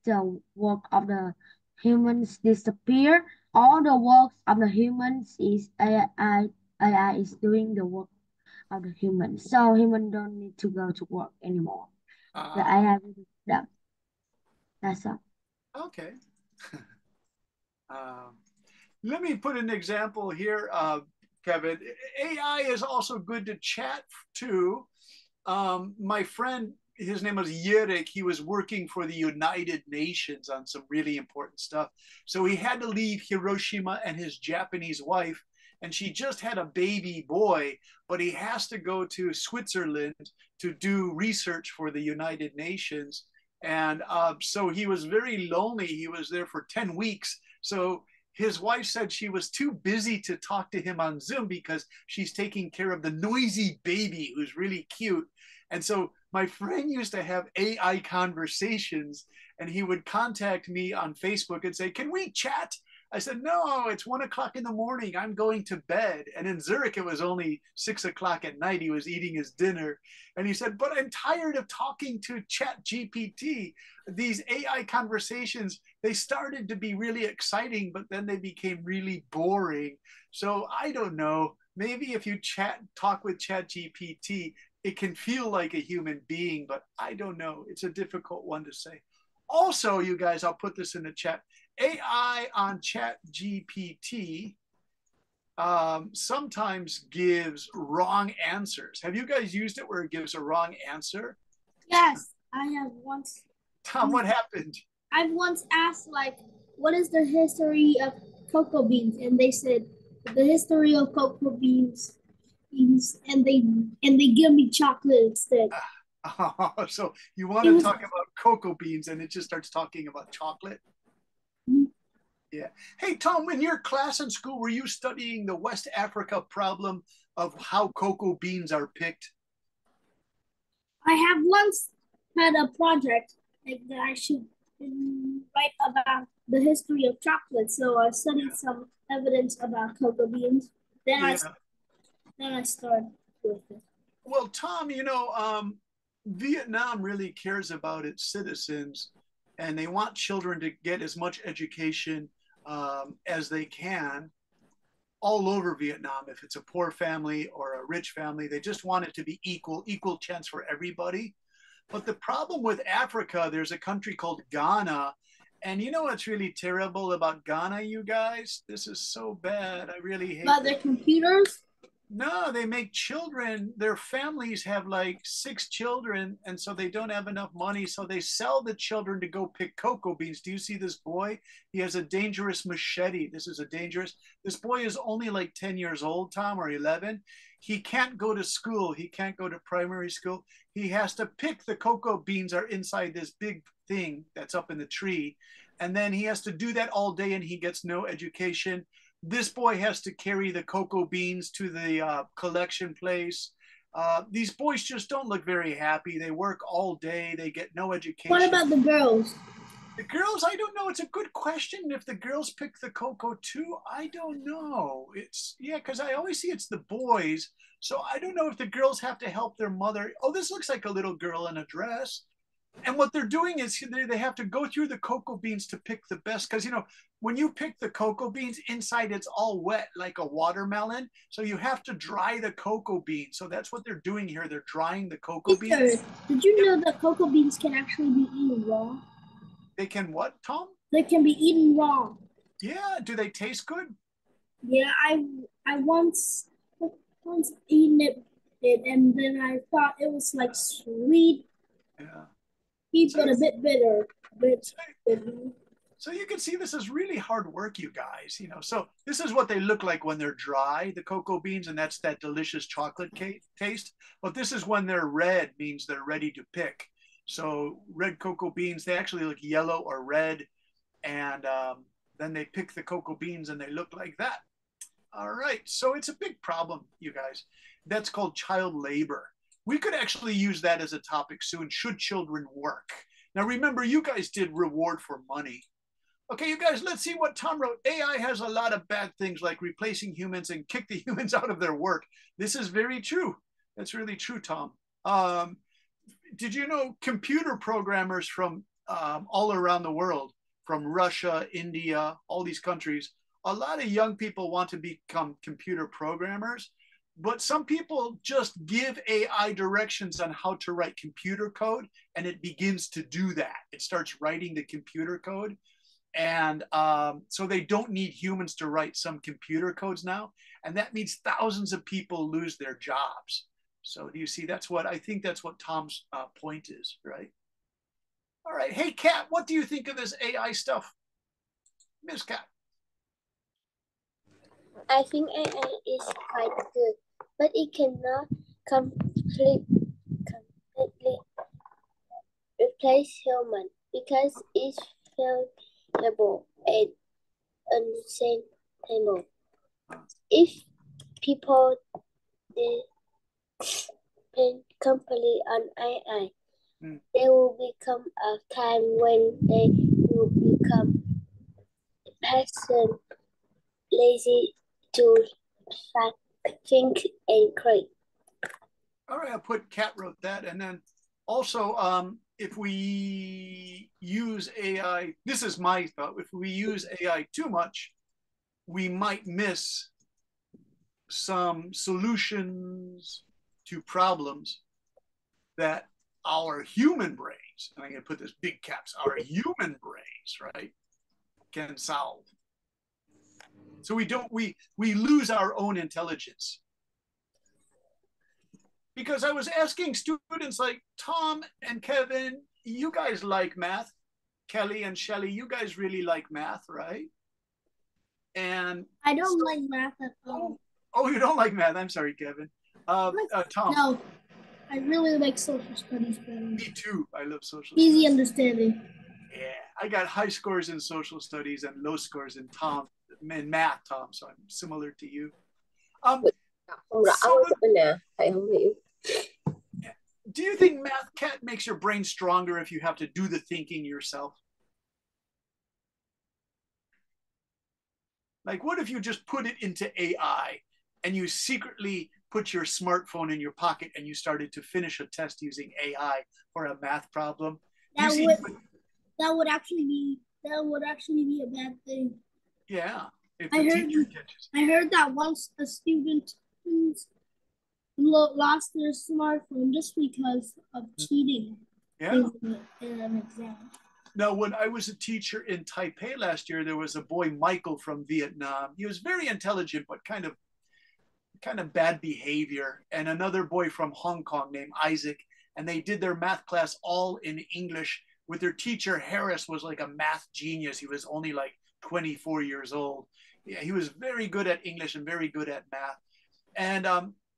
the work of the humans disappear. All the works of the humans is AI is doing the work of the humans. So humans don't need to go to work anymore. The AI will do them. That's all. Okay. Let me put an example here, Kevin. AI is also good to chat to. My friend, his name was Yerek. He was working for the United Nations on some really important stuff. So he had to leave Hiroshima and his Japanese wife, and she just had a baby boy, but he has to go to Switzerland to do research for the United Nations. And so he was very lonely. He was there for 10 weeks. So his wife said she was too busy to talk to him on Zoom because she's taking care of the noisy baby who's really cute. And so my friend used to have AI conversations, and he would contact me on Facebook and say, can we chat? I said, no, it's 1 o'clock in the morning. I'm going to bed. And in Zurich, it was only 6 o'clock at night. He was eating his dinner. And he said, but I'm tired of talking to ChatGPT. These AI conversations, they started to be really exciting, but then they became really boring. So I don't know. Maybe if you talk with ChatGPT, it can feel like a human being, but I don't know. It's a difficult one to say. Also, you guys, I'll put this in the chat. AI on ChatGPT sometimes gives wrong answers. Have you guys used it where it gives a wrong answer? Yes, I have once. Tom, what happened? I've once asked, like, what is the history of cocoa beans? And they said the history of cocoa beans, and they give me chocolate instead. Oh, so you want to talk about cocoa beans and it just starts talking about chocolate? Mm-hmm. Yeah. Hey, Tom, in your class in school, were you studying the West Africa problem of how cocoa beans are picked? I have once had a project that I should write about the history of chocolate. So I studied some evidence about cocoa beans. Then I started with it. Well, Tom, Vietnam really cares about its citizens, and they want children to get as much education as they can all over Vietnam. If it's a poor family or a rich family, they just want it to be equal chance for everybody. But the problem with Africa, there's a country called Ghana, And you know what's really terrible about Ghana, you guys? This is so bad. I really hate About their computers? No, they make children. Their families have like 6 children, and so they don't have enough money. So they sell the children to go pick cocoa beans. Do you see this boy? He has a dangerous machete. This boy is only like 10 years old, Tom, or 11. He can't go to school. He can't go to primary school. He has to pick the cocoa beans are inside this big thing that's up in the tree. And then he has to do that all day, and he gets no education. This boy has to carry the cocoa beans to the collection place. These boys just don't look very happy. They work all day. They get no education. What about the girls? The girls, I don't know. It's a good question. If the girls pick the cocoa too, I don't know. Because I always see it's the boys. So I don't know if the girls have to help their mother. Oh, this looks like a little girl in a dress. And what they're doing is they have to go through the cocoa beans to pick the best. Because, when you pick the cocoa beans, inside it's all wet like a watermelon. So you have to dry the cocoa beans. So that's what they're doing here. They're drying the cocoa beans. Did you know that cocoa beans can actually be eaten raw? They can what, Tom? They can be eaten raw. Yeah. Do they taste good? Yeah, I once eaten it, and then I thought it was like sweet. Yeah. But a bit bitter. So you can see this is really hard work, you guys. So this is what they look like when they're dry, the cocoa beans, and that's that delicious chocolate taste. But this is when they're red, means they're ready to pick. So red cocoa beans, they actually look yellow or red, and then they pick the cocoa beans and they look like that. All right, so it's a big problem, you guys. That's called child labor. We could actually use that as a topic soon. Should children work? Now, remember, you guys did reward for money. Okay, you guys, let's see what Tom wrote. AI has a lot of bad things like replacing humans and kick the humans out of their work. This is very true. That's really true, Tom. Did you know computer programmers from all around the world, from Russia, India, all these countries, a lot of young people want to become computer programmers. But some people just give AI directions on how to write computer code, and it begins to do that. It starts writing the computer code. And so they don't need humans to write some computer codes now. And that means thousands of people lose their jobs. So do you see, I think that's what Tom's point is, right? All right. Hey, Kat, what do you think of this AI stuff? Miss Kat. I think AI is quite good, but it cannot completely replace human because it's fallible and unsustainable. If people depend completely on AI, there will become a time when they will become passive, lazy to think and create. All right, Kat wrote that. And then also, if we use AI, this is my thought, if we use AI too much, we might miss some solutions to problems that our human brains, and I'm going to put this big caps, our human brains, right, can solve. So we lose our own intelligence. Because I was asking students like Tom and Kevin, you guys like math. Kelly and Shelly, you guys really like math, right? And I don't like math at all. Oh, you don't like math? I'm sorry, Kevin. Tom. No, I really like social studies better. Me too. I love social studies. Easy understanding. Yeah, I got high scores in social studies and low scores in math, Tom. So I'm similar to you. Do you think math, Kat, makes your brain stronger if you have to do the thinking yourself? Like, what if you just put it into AI and you secretly put your smartphone in your pocket and you started to finish a test using AI for a math problem? That would actually be a bad thing. Yeah. I heard that once a student lost their smartphone just because of cheating in an exam. Now, when I was a teacher in Taipei last year, there was a boy, Michael, from Vietnam. He was very intelligent, but kind of bad behavior. And another boy from Hong Kong named Isaac. And they did their math class all in English with their teacher. Harris was like a math genius. He was only like 24 years old. Yeah, he was very good at English and very good at math. And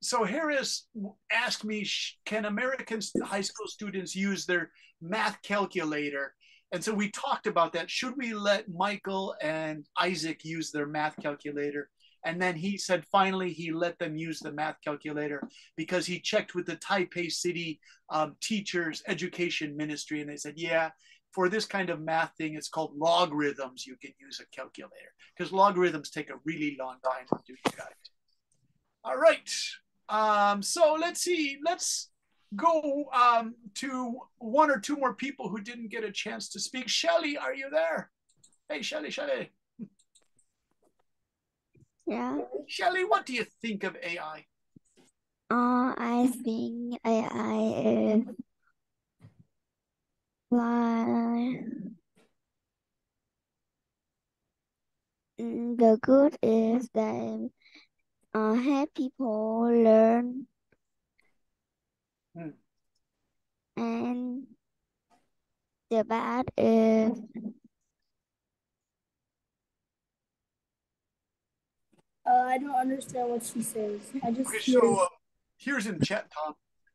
so Harris asked me, can American high school students use their math calculator? And so we talked about that. Should we let Michael and Isaac use their math calculator? And then he said, finally, he let them use the math calculator because he checked with the Taipei City Teachers Education Ministry. And they said, yeah, for this kind of math thing, it's called logarithms. You can use a calculator because logarithms take a really long time to do, you guys. All right. So let's see. Let's go to one or two more people who didn't get a chance to speak. Shelly, are you there? Hey, Shelly. Yeah. Shelly, what do you think of AI? I think AI is like the good is that help people learn and the bad is I don't understand what she says. I just Okay, hear. so here's in chat,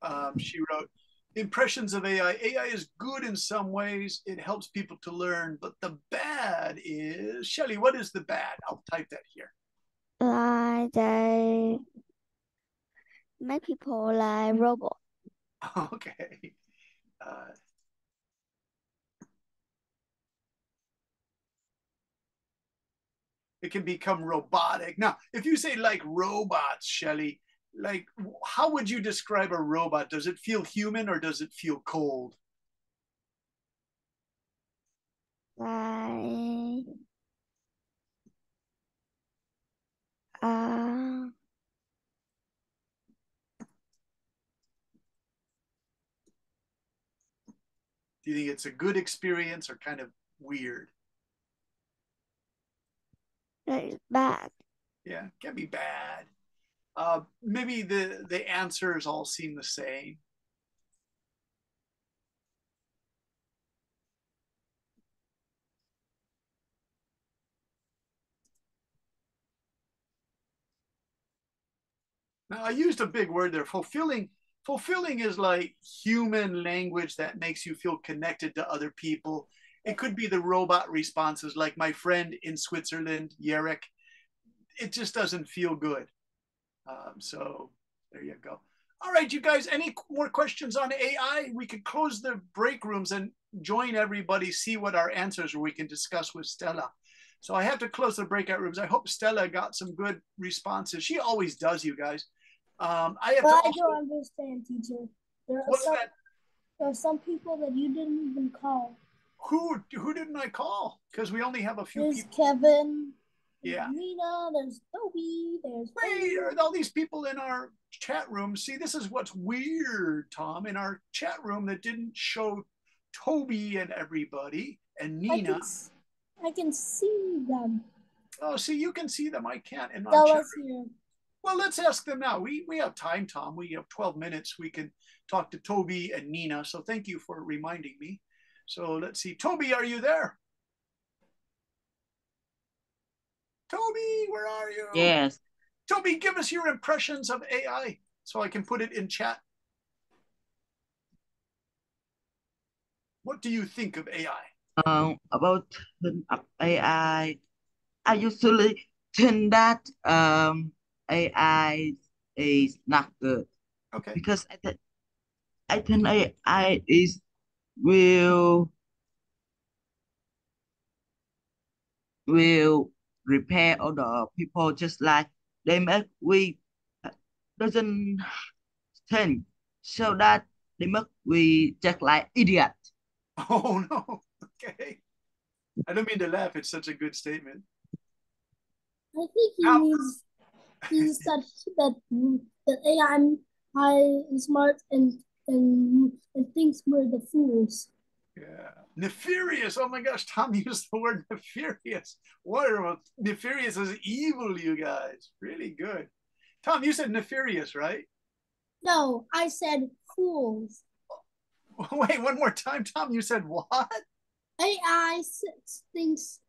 Tom. She wrote, impressions of AI. AI is good in some ways. It helps people to learn, but the bad is, Shelly, what is the bad? I'll type that here. like they make people like robot. Okay. It can become robotic. Now, if you say like robots, Shelly, like how would you describe a robot? Does it feel human or does it feel cold? Like Do you think it's a good experience or kind of weird? that is bad. Yeah, it can be bad. Maybe the answers all seem the same. Now I used a big word there, fulfilling. Fulfilling is like human language that makes you feel connected to other people. It could be the robot responses, like my friend in Switzerland, Yerek. It just doesn't feel good. So there you go. All right, you guys, any more questions on AI? We could close the break rooms and join everybody, see what our answers are. We can discuss with Stella. So I have to close the breakout rooms. I hope Stella got some good responses. She always does, you guys. I have to I don't understand, teacher. There are some people that you didn't even call. Who didn't I call? Because we only have a few There's people. Kevin. Yeah. Nina, there's Toby, there's Wait, are all these people in our chat room? See, this is what's weird, Tom. In our chat room that didn't show Toby and everybody and Nina. I can see them. Oh, see, you can see them. I can't in our chat Stella's room. here. Well, let's ask them now. We have time, Tom. We have 12 minutes. We can talk to Toby and Nina. So thank you for reminding me. So let's see. Toby, are you there? Toby, where are you? Yes. Toby, give us your impressions of AI so I can put it in chat. What do you think of AI? About AI, I usually think that AI is not good. Okay. Because I think AI will repair other people, just like they make we doesn't think, so that they make we just like idiot. Oh no. Okay. I don't mean to laugh. It's such a good statement. I think he means that AI is smart and thinks we're the fools. Yeah. Nefarious. Oh my gosh, Tom used the word nefarious. Wonderful. Nefarious is evil, you guys. Really good. Tom, you said nefarious, right? No, I said fools. Wait, one more time, Tom. You said what? AI thinks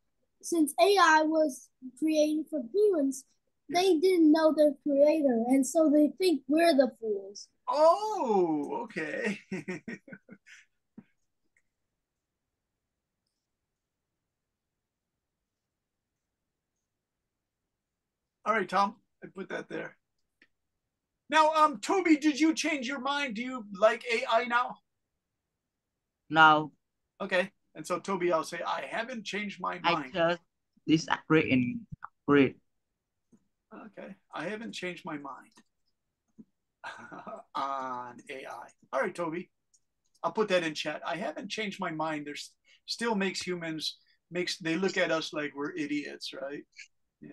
since AI was created for humans, they didn't know the creator, and so they think we're the fools. Oh, okay. All right, Tom, I put that there. Now, Toby, did you change your mind? Do you like AI now? No, Okay. And so, Toby, I'll say, I haven't changed my I mind. just disagree and agree. Okay. I haven't changed my mind on AI. All right, Toby. I'll put that in chat. I haven't changed my mind. There's still makes humans, they look at us like we're idiots, right? Yeah.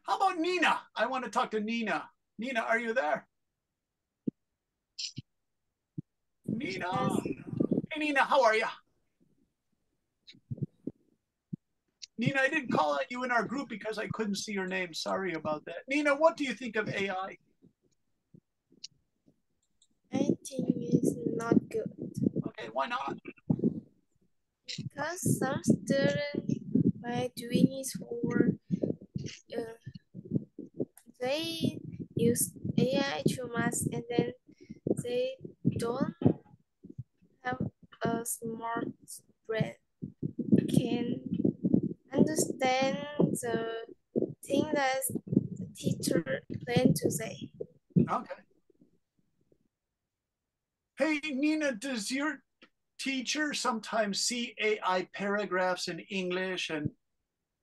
How about Nina? I want to talk to Nina. Nina, are you there? Nina. Yes. Hey, Nina, how are you? Nina, I didn't call out you in our group because I couldn't see your name. Sorry about that. Nina, what do you think of AI? I think it's not good Okay, why not? because some students by doing it for they use AI too much and then they don't have a smart brain can understand the thing that the teacher planned to say. Okay. Hey, Nina, does your teacher sometimes see AI paragraphs in English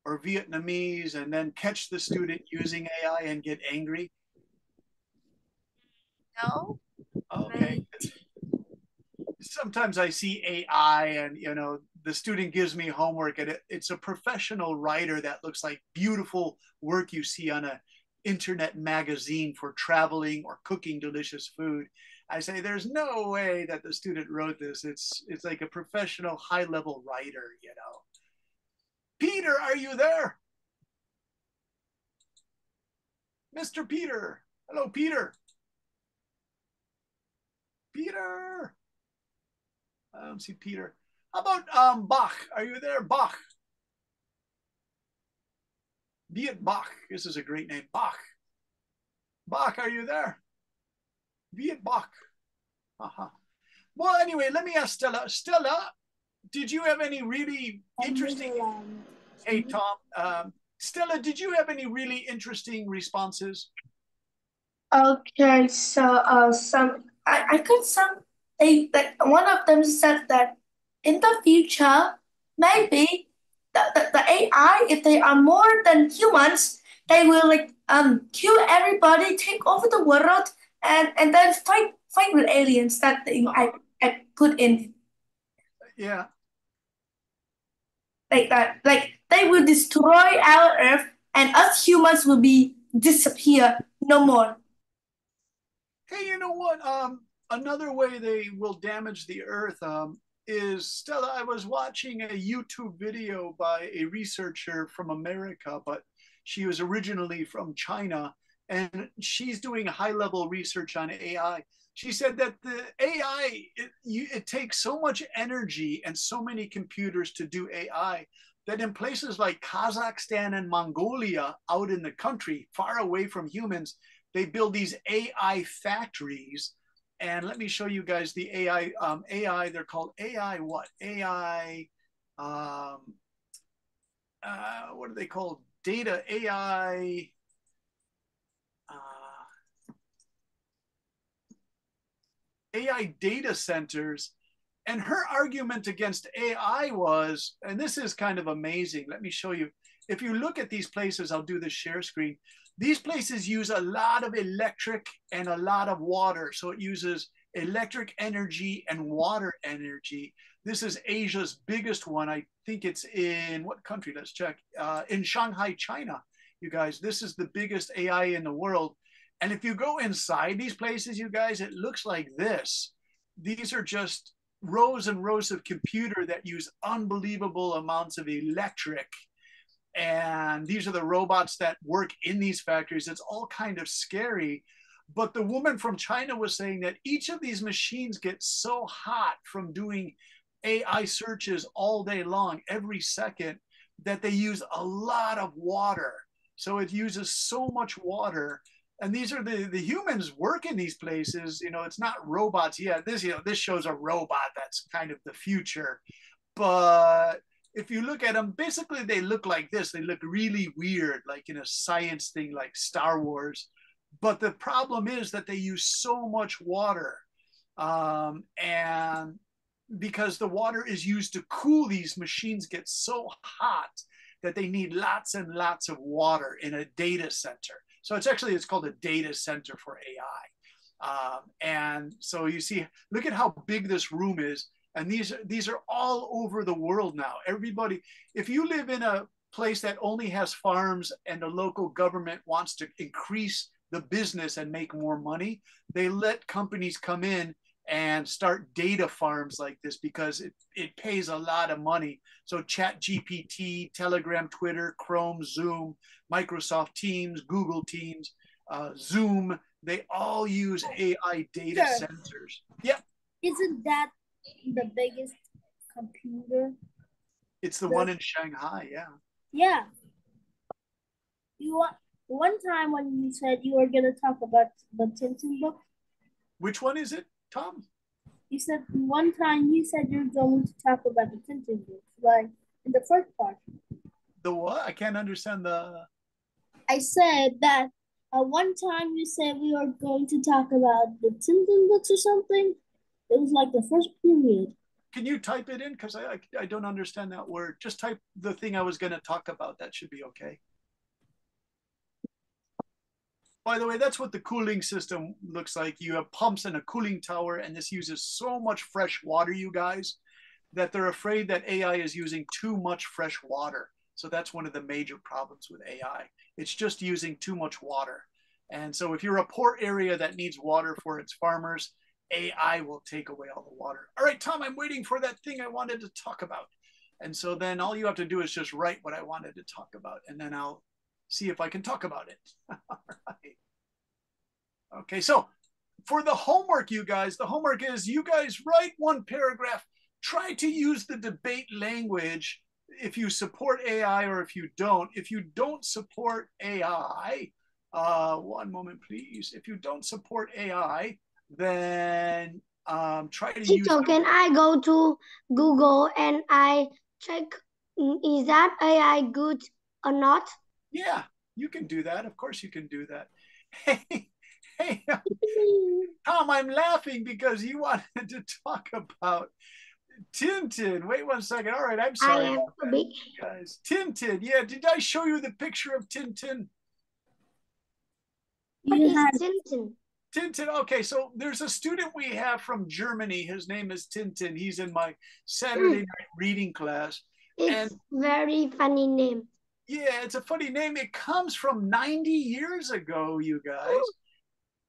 or Vietnamese and then catch the student using AI and get angry? No, Okay. Sometimes I see AI and, the student gives me homework and it's a professional writer that looks like beautiful work you see on an internet magazine for traveling or cooking delicious food. I say, there's no way that the student wrote this. It's like a professional high-level writer. Peter, are you there? Mr. Peter. Hello, Peter. Peter. I don't see Peter. How about Bach? Are you there, Bach? Viet Bach. This is a great name, Bach. Bach, are you there? Viet Bach. Uh-huh. Well, anyway, let me ask Stella. Stella, did you have any really interesting? Hey, Tom. Stella, did you have any really interesting responses? Okay, so I got some. One of them said that in the future, maybe the AI, if they are more than humans, they will kill everybody, take over the world, and then fight with aliens. That thing I put in Yeah. like that. Like they will destroy our Earth, and us humans will be disappear, no more. Hey, you know what? Another way they will damage the earth is, Stella, I was watching a YouTube video by a researcher from America, but she was originally from China, and she's doing high-level research on AI. She said that the AI, it takes so much energy and so many computers to do AI that in places like Kazakhstan and Mongolia, out in the country, far away from humans, they build these AI factories. And let me show you guys the AI. AI, they're called AI what? AI, what are they called? Data AI. AI data centers. And her argument against AI was, and this is kind of amazing. Let me show you. If you look at these places, I'll do the share screen. These places use a lot of electric and a lot of water. So it uses electric energy and water energy. This is Asia's biggest one. I think it's in what country? Let's check. In Shanghai, China. You guys, this is the biggest AI in the world. And if you go inside these places, you guys, it looks like this. These are just rows and rows of computer that use unbelievable amounts of electric. And these are the robots that work in these factories. It's all kind of scary. But the woman from China was saying that each of these machines gets so hot from doing AI searches all day long, every second, that they use a lot of water. So it uses so much water. And these are the humans work in these places. You know, it's not robots yet. This shows a robot. That's kind of the future. But if you look at them, basically they look like this. They look really weird, like in a science thing like Star Wars. But the problem is that they use so much water. And because the water is used to cool these machines, get so hot that they need lots and lots of water in a data center. So it's called a data center for AI. And so you see, look at how big this room is. And these are all over the world now. Everybody, if you live in a place that only has farms and the local government wants to increase the business and make more money, they let companies come in and start data farms like this because it pays a lot of money. So ChatGPT, Telegram, Twitter, Chrome, Zoom, Microsoft Teams, Google Teams, Zoom, they all use AI data centers. Yep. Isn't that the biggest computer? It's the one in Shanghai, yeah. Yeah. One time when you said you were gonna talk about the Tintin book. Which one is it, Tom? You said one time you said you're going to talk about the Tintin book, like in the first part. The what? I can't understand the. I said that one time you said we were going to talk about the Tintin books or something. It was like the first period. Can you type it in? Because I don't understand that word. Just type the thing I was going to talk about. That should be okay. By the way, that's what the cooling system looks like. You have pumps and a cooling tower, and this uses so much fresh water, you guys, that they're afraid that AI is using too much fresh water. So that's one of the major problems with AI. It's just using too much water. And so if you're a poor area that needs water for its farmers, AI will take away all the water. All right, Tom, I'm waiting for that thing I wanted to talk about. And so then all you have to do is just write what I wanted to talk about, and then I'll see if I can talk about it. All right. Okay, so for the homework, you guys, the homework is you guys write one paragraph, try to use the debate language if you support AI or if you don't. If you don't support AI, one moment, please. If you don't support AI, then try to use. So can I go to Google and I check, is that AI good or not? Yeah, you can do that. Of course you can do that. Hey, Tom, I'm laughing because you wanted to talk about Tintin. Wait one second. All right, I'm sorry. Guys, Tintin. Yeah, did I show you the picture of Tintin? What is Tintin? Tintin. Okay, so there's a student we have from Germany. His name is Tintin. He's in my Saturday night reading class. It's very funny name. Yeah, it's a funny name. It comes from 90 years ago, you guys.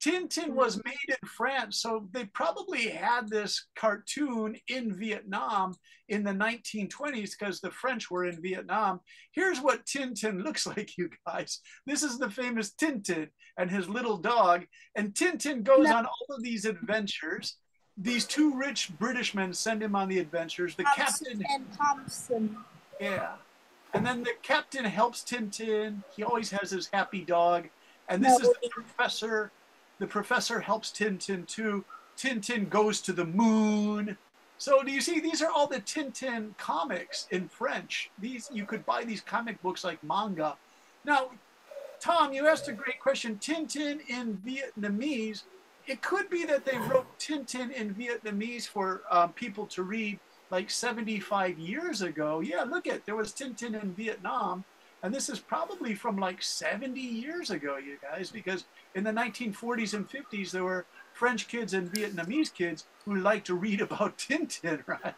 Tintin was made in France, so they probably had this cartoon in Vietnam in the 1920s because the French were in Vietnam. Here's what Tintin looks like, you guys. This is the famous Tintin and his little dog. And Tintin goes on all of these adventures. These two rich British men send him on the adventures. The captain and Thompson. Yeah. And then the captain helps Tintin. He always has his happy dog. And this is the professor. The professor helps Tintin too. Tintin goes to the moon. So do you see, these are all the Tintin comics in French. These, you could buy these comic books like manga. Now, Tom, you asked a great question. Tintin in Vietnamese, it could be that they wrote Tintin in Vietnamese for people to read like 75 years ago. Yeah, look at, there was Tintin in Vietnam. And this is probably from like 70 years ago, you guys, because in the 1940s and 50s, there were French kids and Vietnamese kids who liked to read about Tintin, right?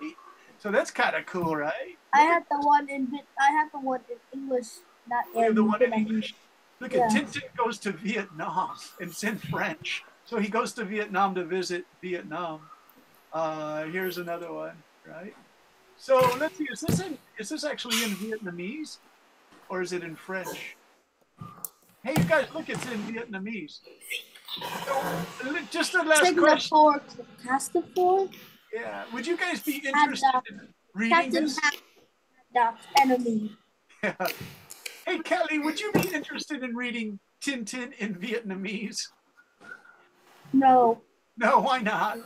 So that's kind of cool, right? I have the one in English, not in the one in English. Look at Tintin goes to Vietnam, and it's in French. So he goes to Vietnam to visit Vietnam. Here's another one, right? So let's see, is this actually in Vietnamese or is it in French? Hey, you guys, look, it's in Vietnamese. So, just the last question. Castaford. Yeah, would you guys be interested in reading this? Enemy. Yeah. Hey, Kelly, would you be interested in reading Tintin in Vietnamese? No. No, why not?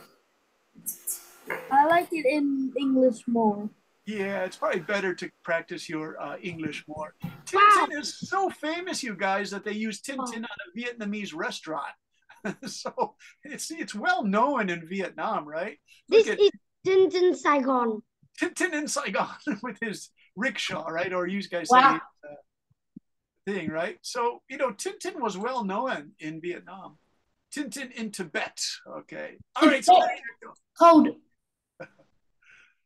I like it in English more. Yeah, it's probably better to practice your English more. Tintin is so famous, you guys, that they use Tintin on a Vietnamese restaurant. So it's well known in Vietnam, right? This is Tintin Saigon. Tintin in Saigon with his rickshaw, right? Or you guys say thing, right? So, you know, Tintin was well known in Vietnam. Tintin in Tibet. Okay. All right. So there you go. Code.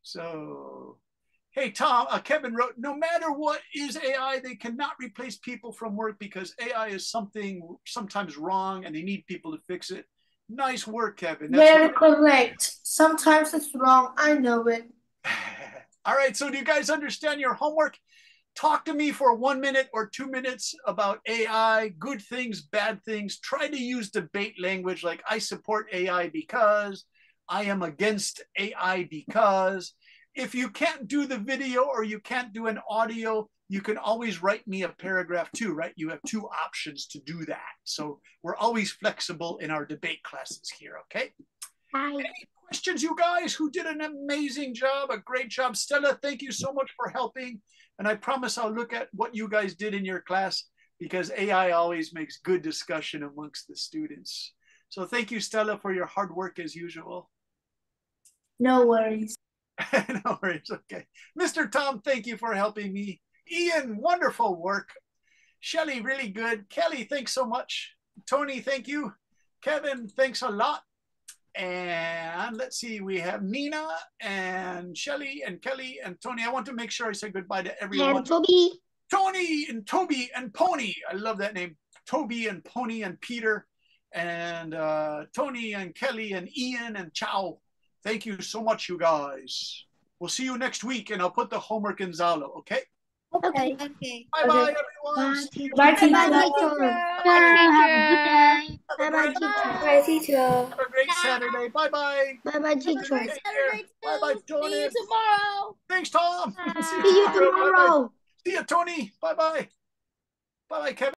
So, hey, Tom, Kevin wrote, no matter what is AI, they cannot replace people from work because AI is something sometimes wrong and they need people to fix it. Nice work, Kevin. That's very correct. Sometimes it's wrong. I know it. All right. So do you guys understand your homework? Talk to me for 1 minute or 2 minutes about AI, good things, bad things. Try to use debate language like I support AI because, I am against AI because. If you can't do the video or you can't do an audio, you can always write me a paragraph too, right? You have 2 options to do that. So we're always flexible in our debate classes here, okay? Hi. Any questions, you guys? Who did an amazing job, a great job? Stella, thank you so much for helping. And I promise I'll look at what you guys did in your class because AI always makes good discussion amongst the students. So thank you, Stella, for your hard work as usual. No worries. No worries, okay. Mr. Tom, thank you for helping me. Ian, wonderful work. Shelly, really good. Kelly, thanks so much. Tony, thank you. Kevin, thanks a lot. And let's see, we have Nina and Shelly and Kelly and Tony. I want to make sure I say goodbye to everyone. And Toby. Tony and Toby and Pony. I love that name. Toby and Pony and Peter and Tony and Kelly and Ian and Chow. Thank you so much, you guys. We'll see you next week, and I'll put the homework in Zalo, okay? Okay. Bye-bye, everyone. Bye, teacher. Bye-bye, teacher. Bye, teacher. Have a great Saturday. Bye-bye. Bye-bye, teacher. Bye-bye, Tony. See you tomorrow. Thanks, Tom. See you tomorrow. See you, Tony. Bye-bye. Bye-bye, Kevin.